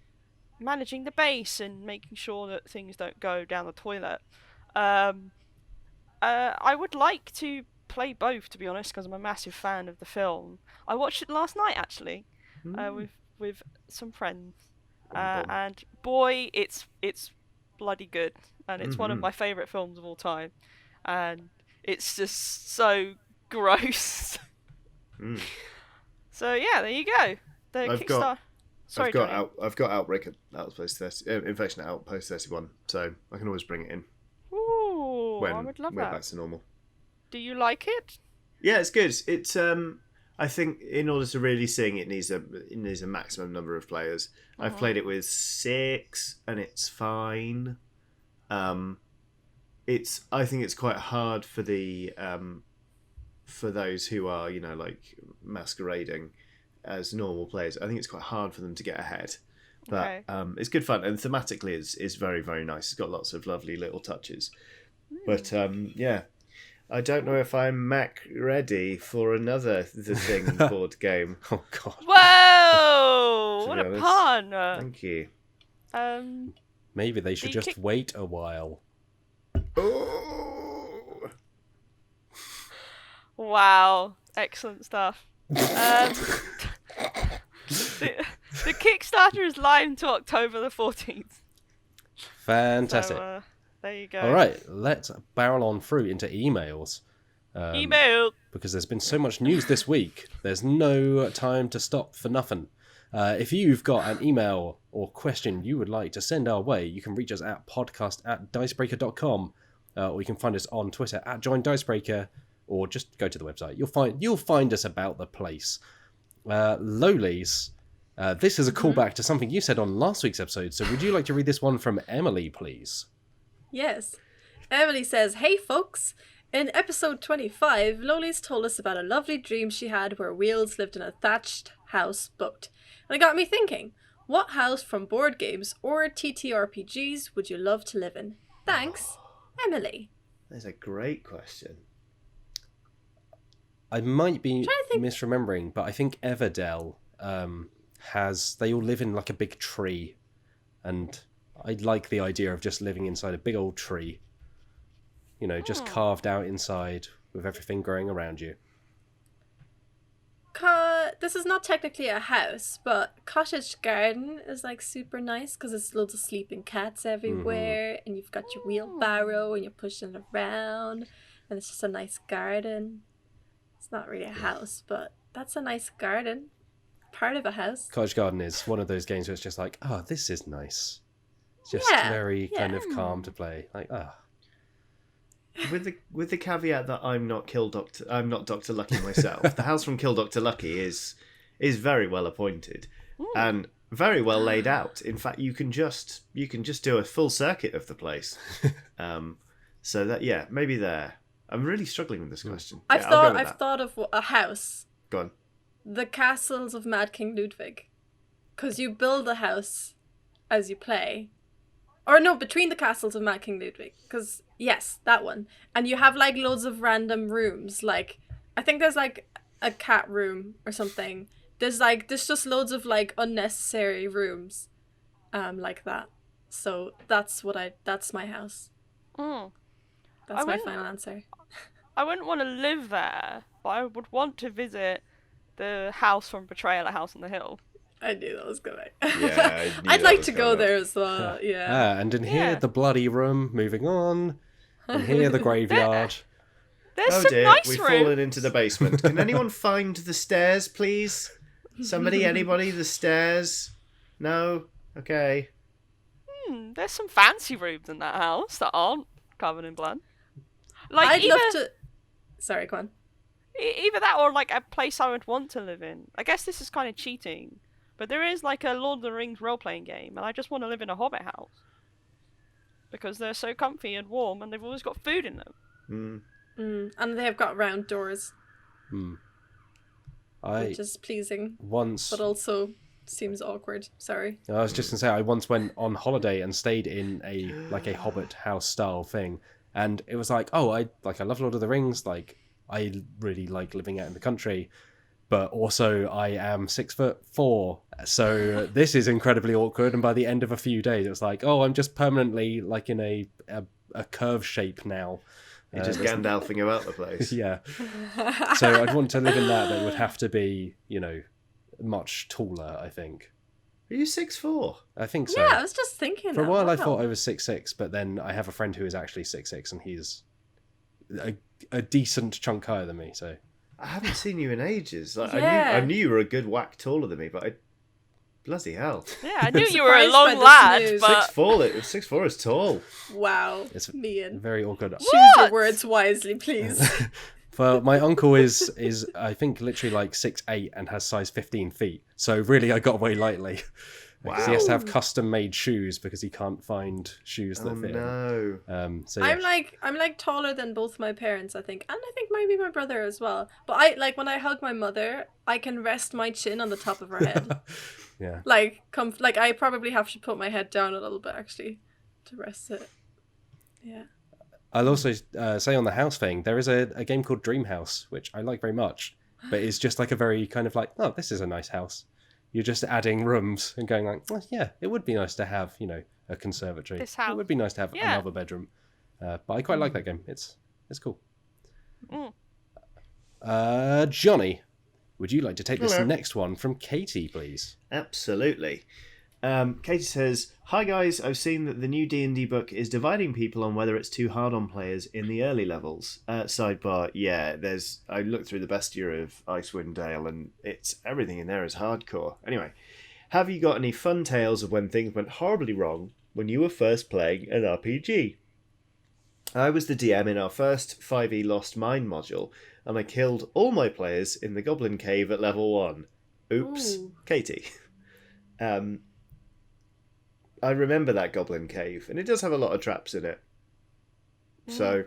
managing the base and making sure that things don't go down the toilet. I would like to play both, to be honest, because I'm a massive fan of the film. I watched it last night, actually, with some friends, and boy, it's bloody good, and it's one of my favourite films of all time, and it's just so gross. So yeah, there you go. The Kickstarter. Sorry, I've got Outbreak at Outpost 30, Infection at Outpost 31, so I can always bring it in. Ooh, when I would love we're that. back to normal. Do you like it? Yeah, it's good. It's I think in order to really sing, it needs a maximum number of players. I've played it with 6, and it's fine. I think it's quite hard for the for those who are like masquerading as normal players. I think it's quite hard for them to get ahead. But it's good fun, and thematically is very, very nice. It's got lots of lovely little touches. But yeah, I don't know if I'm Mac ready for another The Thing board game. Oh God! Whoa! What a honest. pun! Thank you. Maybe they should just wait a while. Oh! Wow! Excellent stuff. The Kickstarter is live until October the 14th. Fantastic. So, there you go. All right, let's barrel on through into emails. Email! Because there's been so much news this week. There's no time to stop for nothing. If you've got an email or question you would like to send our way, you can reach us at podcast@dicebreaker.com, or you can find us on Twitter @joindicebreaker, or just go to the website. You'll find us about the place. Lolies, this is a callback to something you said on last week's episode, so would you like to read this one from Emily, please? Yes. Emily says, "Hey folks, in episode 25, Lolies told us about a lovely dream she had where Wheels lived in a thatched house boat. And it got me thinking, what house from board games or TTRPGs would you love to live in? Thanks, Emily." That's a great question. I might be misremembering, but I think Everdell they all live in like a big tree, and I'd like the idea of just living inside a big old tree. Just carved out inside with everything growing around you. This is not technically a house, but cottage garden is like super nice because there's loads of sleeping cats everywhere, and you've got your wheelbarrow and you're pushing it around, and it's just a nice garden. It's not really a house, but that's a nice garden. Part of a house. Cottage Garden is one of those games where it's just like, this is nice. It's just very kind of calm to play. Like, with the caveat that I'm not Dr. Lucky myself. The house from Kill Dr. Lucky is very well appointed and very well laid out. In fact, you can just do a full circuit of the place. So that maybe there. I'm really struggling with this question. I've thought of a house. Go on. The Castles of Mad King Ludwig, because you build a house as you play. Or no, between the Castles of Mad King Ludwig. Because, yes, that one. And you have, like, loads of random rooms. Like, I think there's, like, a cat room or something. There's just loads of, like, unnecessary rooms. Like that. So, that's my house. Mm. That's my final answer. I wouldn't want to live there, but I would want to visit the house from Betrayal at House on the Hill. I knew that was coming. Yeah, I'd like to go there as well. Yeah. And in here, the bloody room. Moving on. And here, the graveyard. There's Oh some dear, nice we've rooms. fallen into the basement. Can anyone find the stairs, please? Anybody, the stairs? No? Okay. There's some fancy rooms in that house that aren't covered in blood. Like I'd love to. Sorry, go on. Either that or like a place I would want to live in. I guess this is kind of cheating, but there is like a Lord of the Rings role-playing game, and I just want to live in a hobbit house because they're so comfy and warm, and they've always got food in them. And they've got round doors, which is pleasing, but also seems awkward. Sorry. I was just gonna say, I once went on holiday and stayed in a hobbit house style thing, and it was like, I love Lord of the Rings, like I really like living out in the country, but also I am 6'4", so this is incredibly awkward. And by the end of a few days, it was like, I'm just permanently like in a curve shape now. You're just Gandalfing about the place. Yeah. So I'd want to live in that, but it would have to be, much taller, I think. Are you 6'4"? I think so. Yeah, I was just thinking. For a while, I thought I was 6'6", but then I have a friend who is actually 6'6", and he's a decent chunk higher than me. So I haven't seen you in ages. Like, Yeah. I knew you were a good whack taller than me, but bloody hell. Yeah, I knew you were a Surprised by long this lad, news. but 6'4" is tall. Wow, it's Meehan. very awkward. Choose your What? words wisely, please. Well, my uncle is I think literally like 6'8" and has size 15 feet. So really, I got away lightly. Because he has to have custom-made shoes because he can't find shoes that fit him. No. So yeah. I'm like taller than both my parents, I think, and I think maybe my brother as well. But I like when I hug my mother, I can rest my chin on the top of her head. Yeah. Like I probably have to put my head down a little bit actually to rest it. Yeah. I'll also say on the house thing, there is a game called Dream House, which I like very much, but it's just like a very kind of like, this is a nice house. You're just adding rooms and going like, yeah, it would be nice to have, a conservatory. This house. It would be nice to have another bedroom. But I quite like that game. It's cool. Johnny, would you like to take this next one from Katie, please? Absolutely. Katie says, "Hi guys, I've seen that the new D&D book is dividing people on whether it's too hard on players in the early levels. Sidebar, yeah, I looked through the bestiary of Icewind Dale and everything in there is hardcore. Anyway, have you got any fun tales of when things went horribly wrong when you were first playing an RPG? I was the DM in our first 5e Lost Mine module, and I killed all my players in the Goblin Cave at level 1. Oops, Ooh. Katie." I remember that Goblin Cave, and it does have a lot of traps in it. So,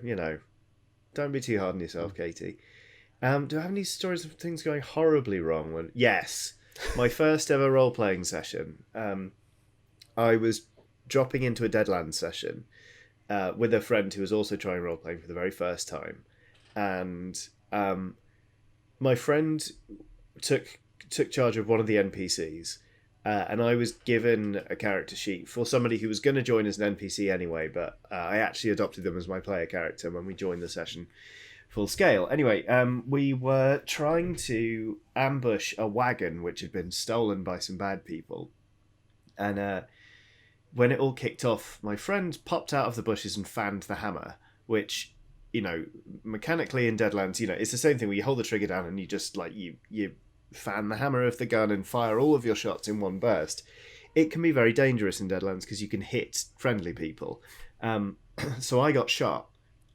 don't be too hard on yourself, Katie. Do I have any stories of things going horribly wrong? Yes. My first ever role-playing session. I was dropping into a Deadlands session with a friend who was also trying role-playing for the very first time. And my friend took charge of one of the NPCs. And I was given a character sheet for somebody who was going to join as an NPC anyway, but I actually adopted them as my player character when we joined the session full scale. Anyway, we were trying to ambush a wagon which had been stolen by some bad people. And when it all kicked off, my friend popped out of the bushes and fanned the hammer, which, mechanically in Deadlands, it's the same thing where you hold the trigger down and you just, like, you fan the hammer of the gun and fire all of your shots in one burst. It can be very dangerous in Deadlands because you can hit friendly people. So I got shot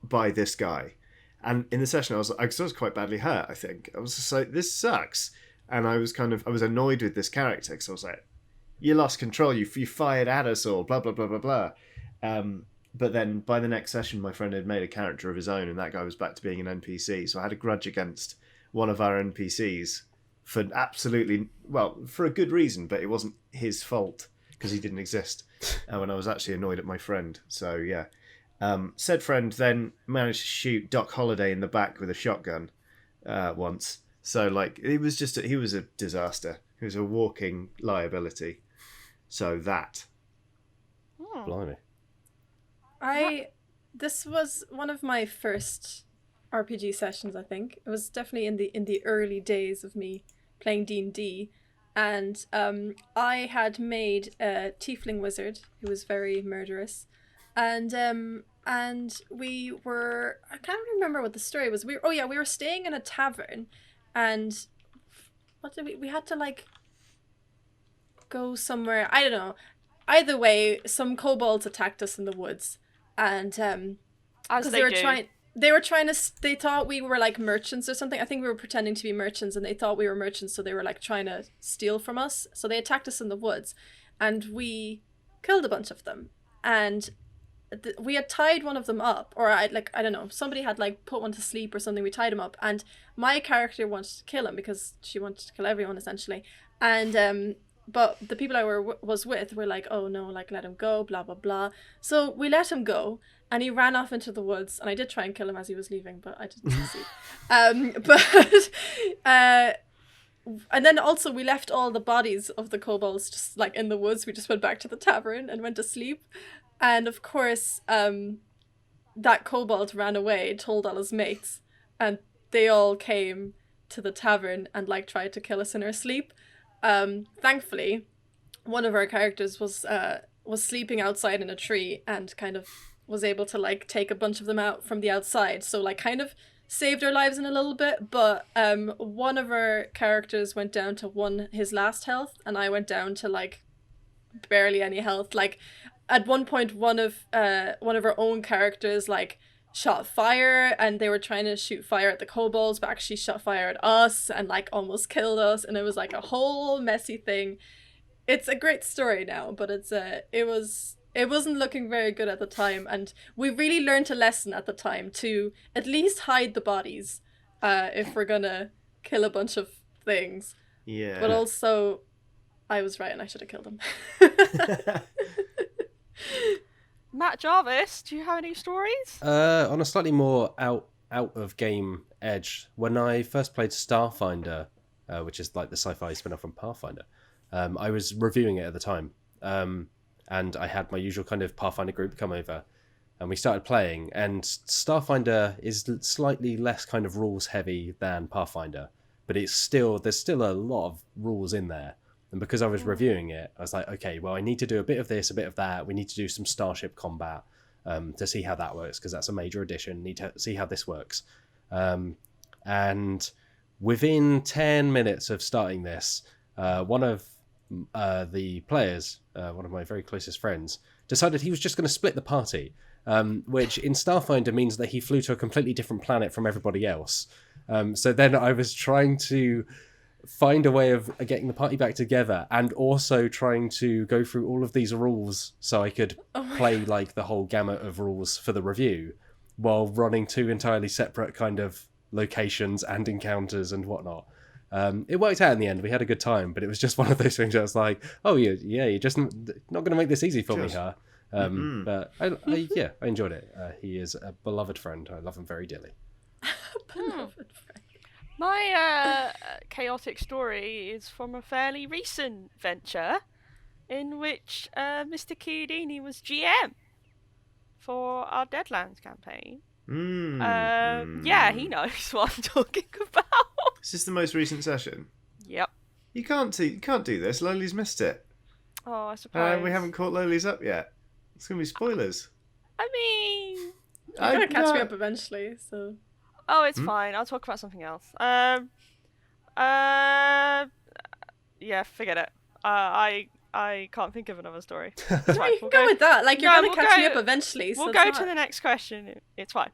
by this guy. And in the session, I was quite badly hurt, I think. I was just like, this sucks. And I was annoyed with this character, because I was like, you lost control, you fired at us all, blah, blah, blah, blah, blah. But then by the next session, my friend had made a character of his own, and that guy was back to being an NPC. So I had a grudge against one of our NPCs for for a good reason, but it wasn't his fault because he didn't exist. When I was actually annoyed at my friend. So yeah. Said friend then managed to shoot Doc Holliday in the back with a shotgun once. So like he was a disaster. He was a walking liability. So that. Blimey. This was one of my first RPG sessions, I think. It was definitely in the early days of me playing D&D, and I had made a tiefling wizard who was very murderous, and we were, I can't remember what the story was. We were staying in a tavern, and what did we had to like go somewhere, I don't know. Either way, some kobolds attacked us in the woods. And As they they thought we were like merchants or something. I think we were pretending to be merchants, and they thought we were merchants, so they were like trying to steal from us. So they attacked us in the woods, and we killed a bunch of them. And we had tied one of them up, or I don't know, somebody had like put one to sleep or something. We tied him up, and my character wanted to kill him because she wanted to kill everyone essentially. And but the people I was with were like, oh no, like let him go, blah blah blah. So we let him go, and he ran off into the woods. And I did try and kill him as he was leaving, but I didn't succeed. And then also we left all the bodies of the kobolds just like in the woods. We just went back to the tavern and went to sleep. And of course, that kobold ran away, told all his mates, and they all came to the tavern and like tried to kill us in our sleep. Thankfully, one of our characters was sleeping outside in a tree and kind of was able to like take a bunch of them out from the outside, so like kind of saved our lives in a little bit. But one of our characters went down to his last health, and I went down to like barely any health. Like at one point, one of our own characters like shot fire, and they were trying to shoot fire at the kobolds, but actually shot fire at us and like almost killed us, and it was like a whole messy thing. It's a great story now, but it wasn't looking very good at the time, and we really learned a lesson at the time to at least hide the bodies if we're gonna kill a bunch of things. Yeah. But also, I was right and I should have killed them. Matt Jarvis, do you have any stories? On a slightly more out of game edge, when I first played Starfinder, which is like the sci-fi spin-off from Pathfinder, I was reviewing it at the time, and I had my usual kind of Pathfinder group come over, and we started playing. And Starfinder is slightly less kind of rules heavy than Pathfinder, but there's still a lot of rules in there. And because I was reviewing it, I was like, okay, well, I need to do a bit of this, a bit of that. We need to do some starship combat to see how that works, because that's a major addition. Need to see how this works. And within 10 minutes of starting this, one of the players, one of my very closest friends, decided he was just going to split the party, which in Starfinder means that he flew to a completely different planet from everybody else. So then I was trying to find a way of getting the party back together, and also trying to go through all of these rules so I could play like the whole gamut of rules for the review, while running two entirely separate kind of locations and encounters and whatnot. It worked out in the end. We had a good time, but it was just one of those things where I was like, oh yeah, you're just not going to make this easy for me, huh? But I enjoyed it. He is a beloved friend. I love him very dearly. Beloved friend. My chaotic story is from a fairly recent venture in which Mr. Chiodini was GM for our Deadlands campaign. Yeah, he knows what I'm talking about. Is this the most recent session? Yep. You can't do this. Loli's missed it. Oh, I suppose. We haven't caught Loli's up yet. It's going to be spoilers. I mean... You're going to catch me up eventually, so... Oh, it's fine. I'll talk about something else. Yeah, forget it. I can't think of another story. It's fine. You can go with that. Like, you're going to catch me up eventually. We'll so go to the next question. It's fine.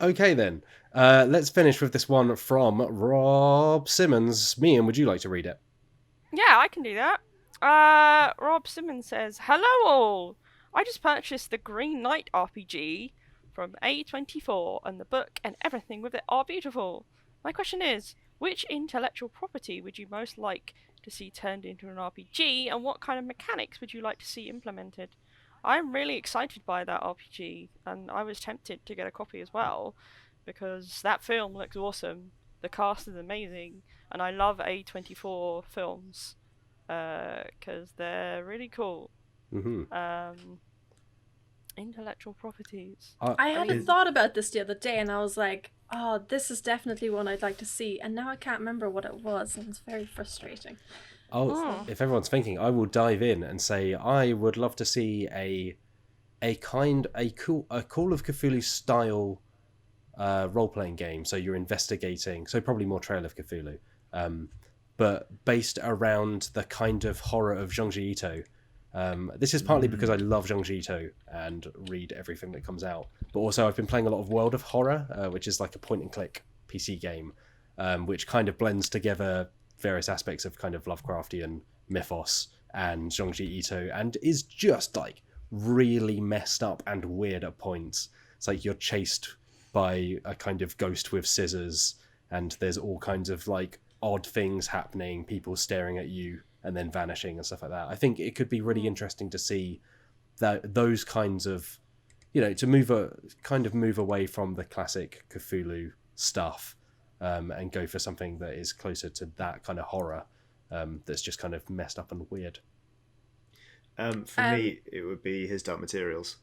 Okay then, let's finish with this one from Rob Simmons. Meehan, would you like to read it? Yeah, I can do that. Rob Simmons says, "Hello all! I just purchased the Green Knight RPG from A24, and the book and everything with it are beautiful. My question is, which intellectual property would you most like to see turned into an RPG, and what kind of mechanics would you like to see implemented? I'm really excited by that RPG, and I was tempted to get a copy as well, because that film looks awesome, the cast is amazing, and I love A24 films, because they're really cool. Intellectual properties. I had a thought about this the other day, and I was like, oh, this is definitely one I'd like to see, and now I can't remember what it was, and it's very frustrating. If everyone's thinking, I will dive in and say I would love to see a Call of Cthulhu style role-playing game. So you're investigating, so probably more Trail of Cthulhu, but based around the kind of horror of Junji Ito. This is partly because I love Junji Ito and read everything that comes out, but also I've been playing a lot of World of Horror, which is like a point-and-click PC game, which kind of blends together various aspects of kind of Lovecraftian mythos and Junji Ito, and is just like really messed up and weird at points. It's like you're chased by a kind of ghost with scissors, and there's all kinds of like odd things happening, people staring at you and then vanishing and stuff like that. I think it could be really interesting to see that those kinds of, to move away from the classic Cthulhu stuff, and go for something that is closer to that kind of horror, that's just kind of messed up and weird. For me, it would be His Dark Materials,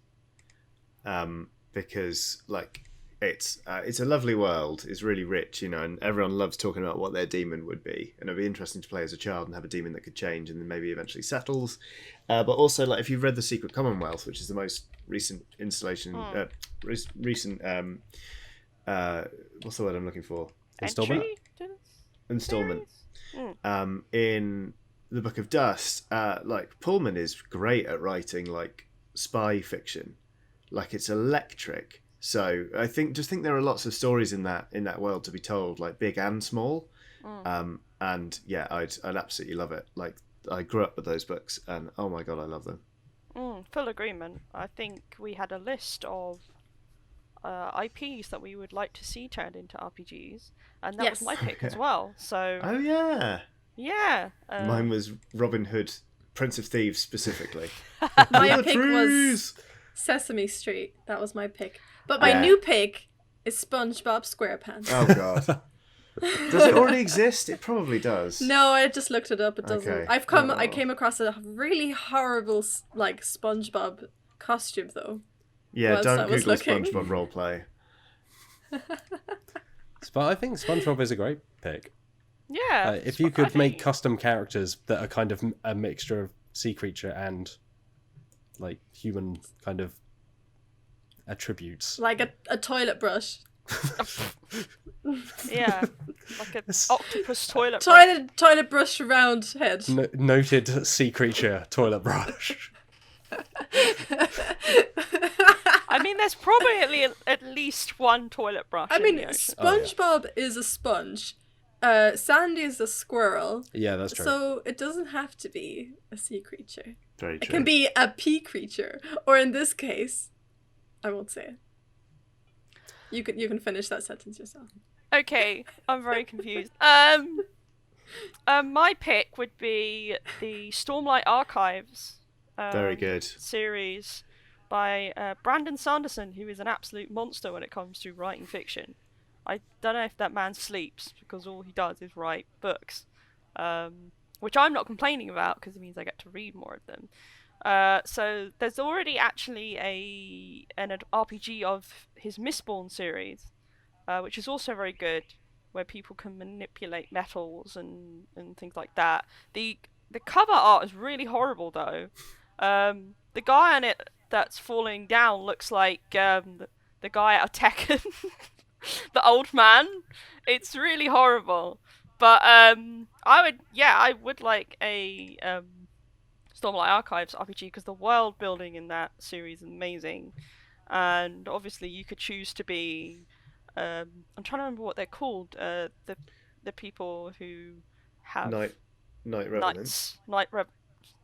because like it's a lovely world. It's really rich, and everyone loves talking about what their demon would be, and it'd be interesting to play as a child and have a demon that could change and then maybe eventually settles. But also, like if you've read The Secret Commonwealth, which is the most recent installation, recent what's the word I'm looking for? Installment. In the Book of Dust, like Pullman is great at writing like spy fiction, like it's electric. So I think there are lots of stories in that world to be told, like big and small. And yeah, I'd absolutely love it. Like I grew up with those books, and oh my god, I love them. Full agreement. I think we had a list of IPs that we would like to see turned into RPGs, and that was my pick as well. So oh yeah, mine was Robin Hood, Prince of Thieves specifically. My pick was Sesame Street. That was my pick. But my new pick is SpongeBob SquarePants. Oh god. Does it already exist? It probably does. No, I just looked it up. It doesn't. Okay. I came across a really horrible like SpongeBob costume though. Yeah, don't Google SpongeBob roleplay. But I think SpongeBob is a great pick. Yeah. If you could make custom characters that are kind of a mixture of sea creature and like human kind of attributes, like a toilet brush. Yeah, like an octopus toilet brush. Toilet brush round head. Noted sea creature toilet brush. I mean, there's probably at least one toilet brush. I mean, SpongeBob is a sponge. Sandy is a squirrel. Yeah, that's true. So it doesn't have to be a sea creature. Very true. It can be a pea creature, or in this case, I won't say it. You can finish that sentence yourself. Okay, I'm very confused. My pick would be the Stormlight Archives. Very good. Series by Brandon Sanderson, who is an absolute monster when it comes to writing fiction. I don't know if that man sleeps, because all he does is write books, which I'm not complaining about because it means I get to read more of them. So there's already actually an RPG of his Mistborn series, which is also very good, where people can manipulate metals and things like that. The cover art is really horrible though. The guy on it that's falling down looks like the guy out of Tekken, the old man. It's really horrible. But I would like a Stormlight Archives RPG, because the world building in that series is amazing, and obviously you could choose to be I'm trying to remember what they're called. The people who have Night Revenants.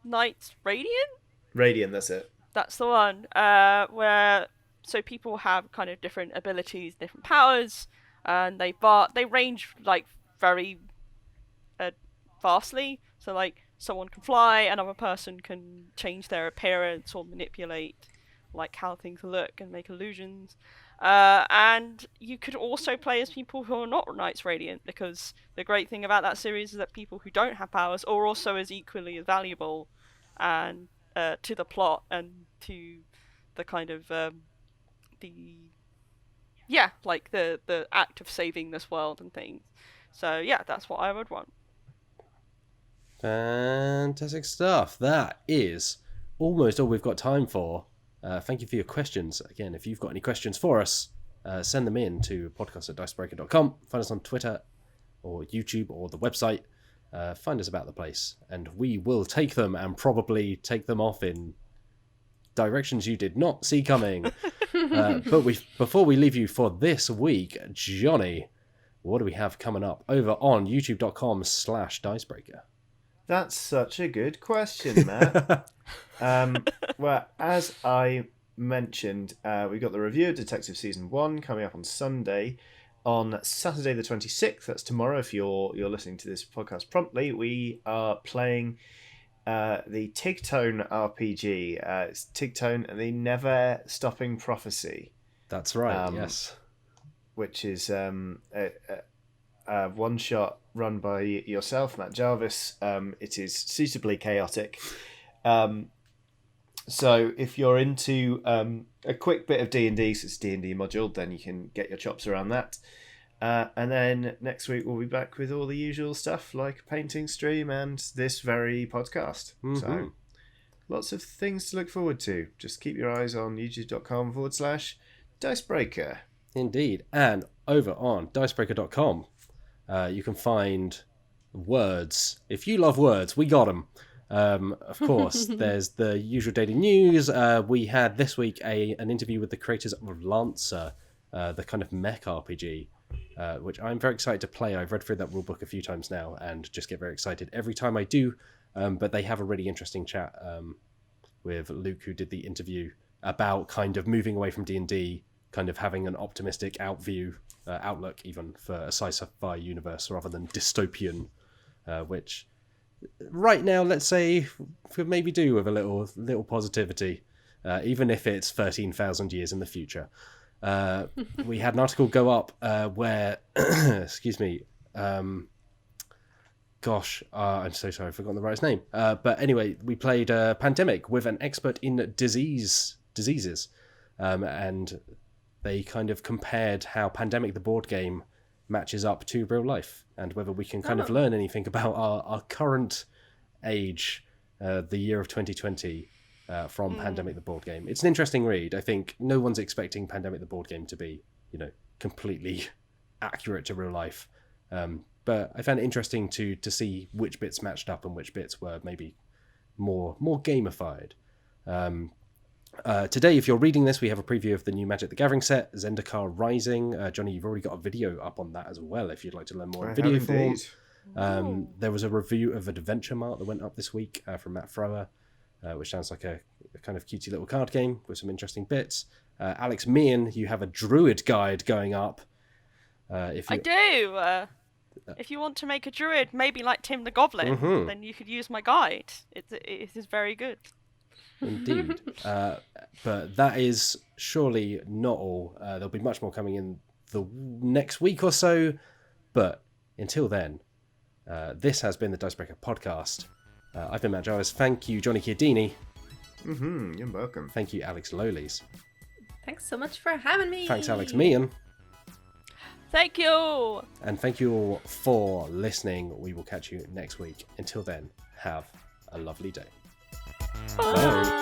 Knights Radiant. Radiant, that's it. That's the one. Where so people have kind of different abilities, different powers, and they range like very vastly. So like someone can fly, another person can change their appearance or manipulate like how things look and make illusions. And you could also play as people who are not Knights Radiant, because the great thing about that series is that people who don't have powers are also as equally as valuable and to the plot and to the kind of the act of saving this world and things. So yeah, that's what I would want. Fantastic stuff. That is almost all we've got time for. Thank you for your questions. Again, if you've got any questions for us, send them in to podcast@dicebreaker.com. Find us on Twitter or YouTube or the website. Find us about the place, and we will take them and probably take them off in directions you did not see coming. But before we leave you for this week, Johnny, what do we have coming up over on youtube.com/Dicebreaker? That's such a good question, Matt. Well, as I mentioned, we got the review of Detective Season 1 coming up on Sunday. On Saturday the 26th, that's tomorrow if you're listening to this podcast promptly, we are playing the Tigtone RPG. It's Tigtone, the Never Stopping Prophecy. That's right, yes. Which is a one-shot run by yourself, Matt Jarvis. It is suitably chaotic. So if you're into a quick bit of D&D, so it's D&D module, then you can get your chops around that. And then next week we'll be back with all the usual stuff like a painting stream and this very podcast. Mm-hmm. So lots of things to look forward to. Just keep your eyes on youtube.com/Dicebreaker. Indeed. And over on dicebreaker.com, you can find words. If you love words, we got them. Of course, there's the usual daily news. We had this week an interview with the creators of Lancer, the kind of mech RPG, which I'm very excited to play. I've read through that rulebook a few times now and just get very excited every time I do. But they have a really interesting chat with Luke, who did the interview, about kind of moving away from D&D, kind of having an optimistic outlook even for a sci-fi universe rather than dystopian, which right now, let's say, could maybe do with a little positivity, even if it's 13,000 years in the future. We had an article go up where, excuse me, I'm so sorry, I've forgotten the writer's name. But anyway, we played Pandemic with an expert in diseases, and they kind of compared how Pandemic, the board game, matches up to real life, and whether we can kind of learn anything about our current age, the year of 2020, from Pandemic, the board game. It's an interesting read. I think no one's expecting Pandemic, the board game to be, completely accurate to real life. But I found it interesting to see which bits matched up and which bits were maybe more gamified. Today, if you're reading this, we have a preview of the new Magic the Gathering set, Zendikar Rising. Johnny, you've already got a video up on that as well, if you'd like to learn more in video form. There was a review of Adventure Mart that went up this week from Matt Frower, which sounds like a kind of cutesy little card game with some interesting bits. Alex Meehan, you have a Druid guide going up. I do! If you want to make a Druid, maybe like Tim the Goblin, then you could use my guide. It is very good. Indeed. But that is surely not all. There'll be much more coming in the next week or so. But until then, this has been the Dicebreaker podcast. I've been Matt Jarvis. Thank you, Johnny Chiodini. You're welcome. Thank you, Alex Lolies. Thanks so much for having me. Thanks, Alex Meehan. Thank you. And thank you all for listening. We will catch you next week. Until then, have a lovely day. Bye.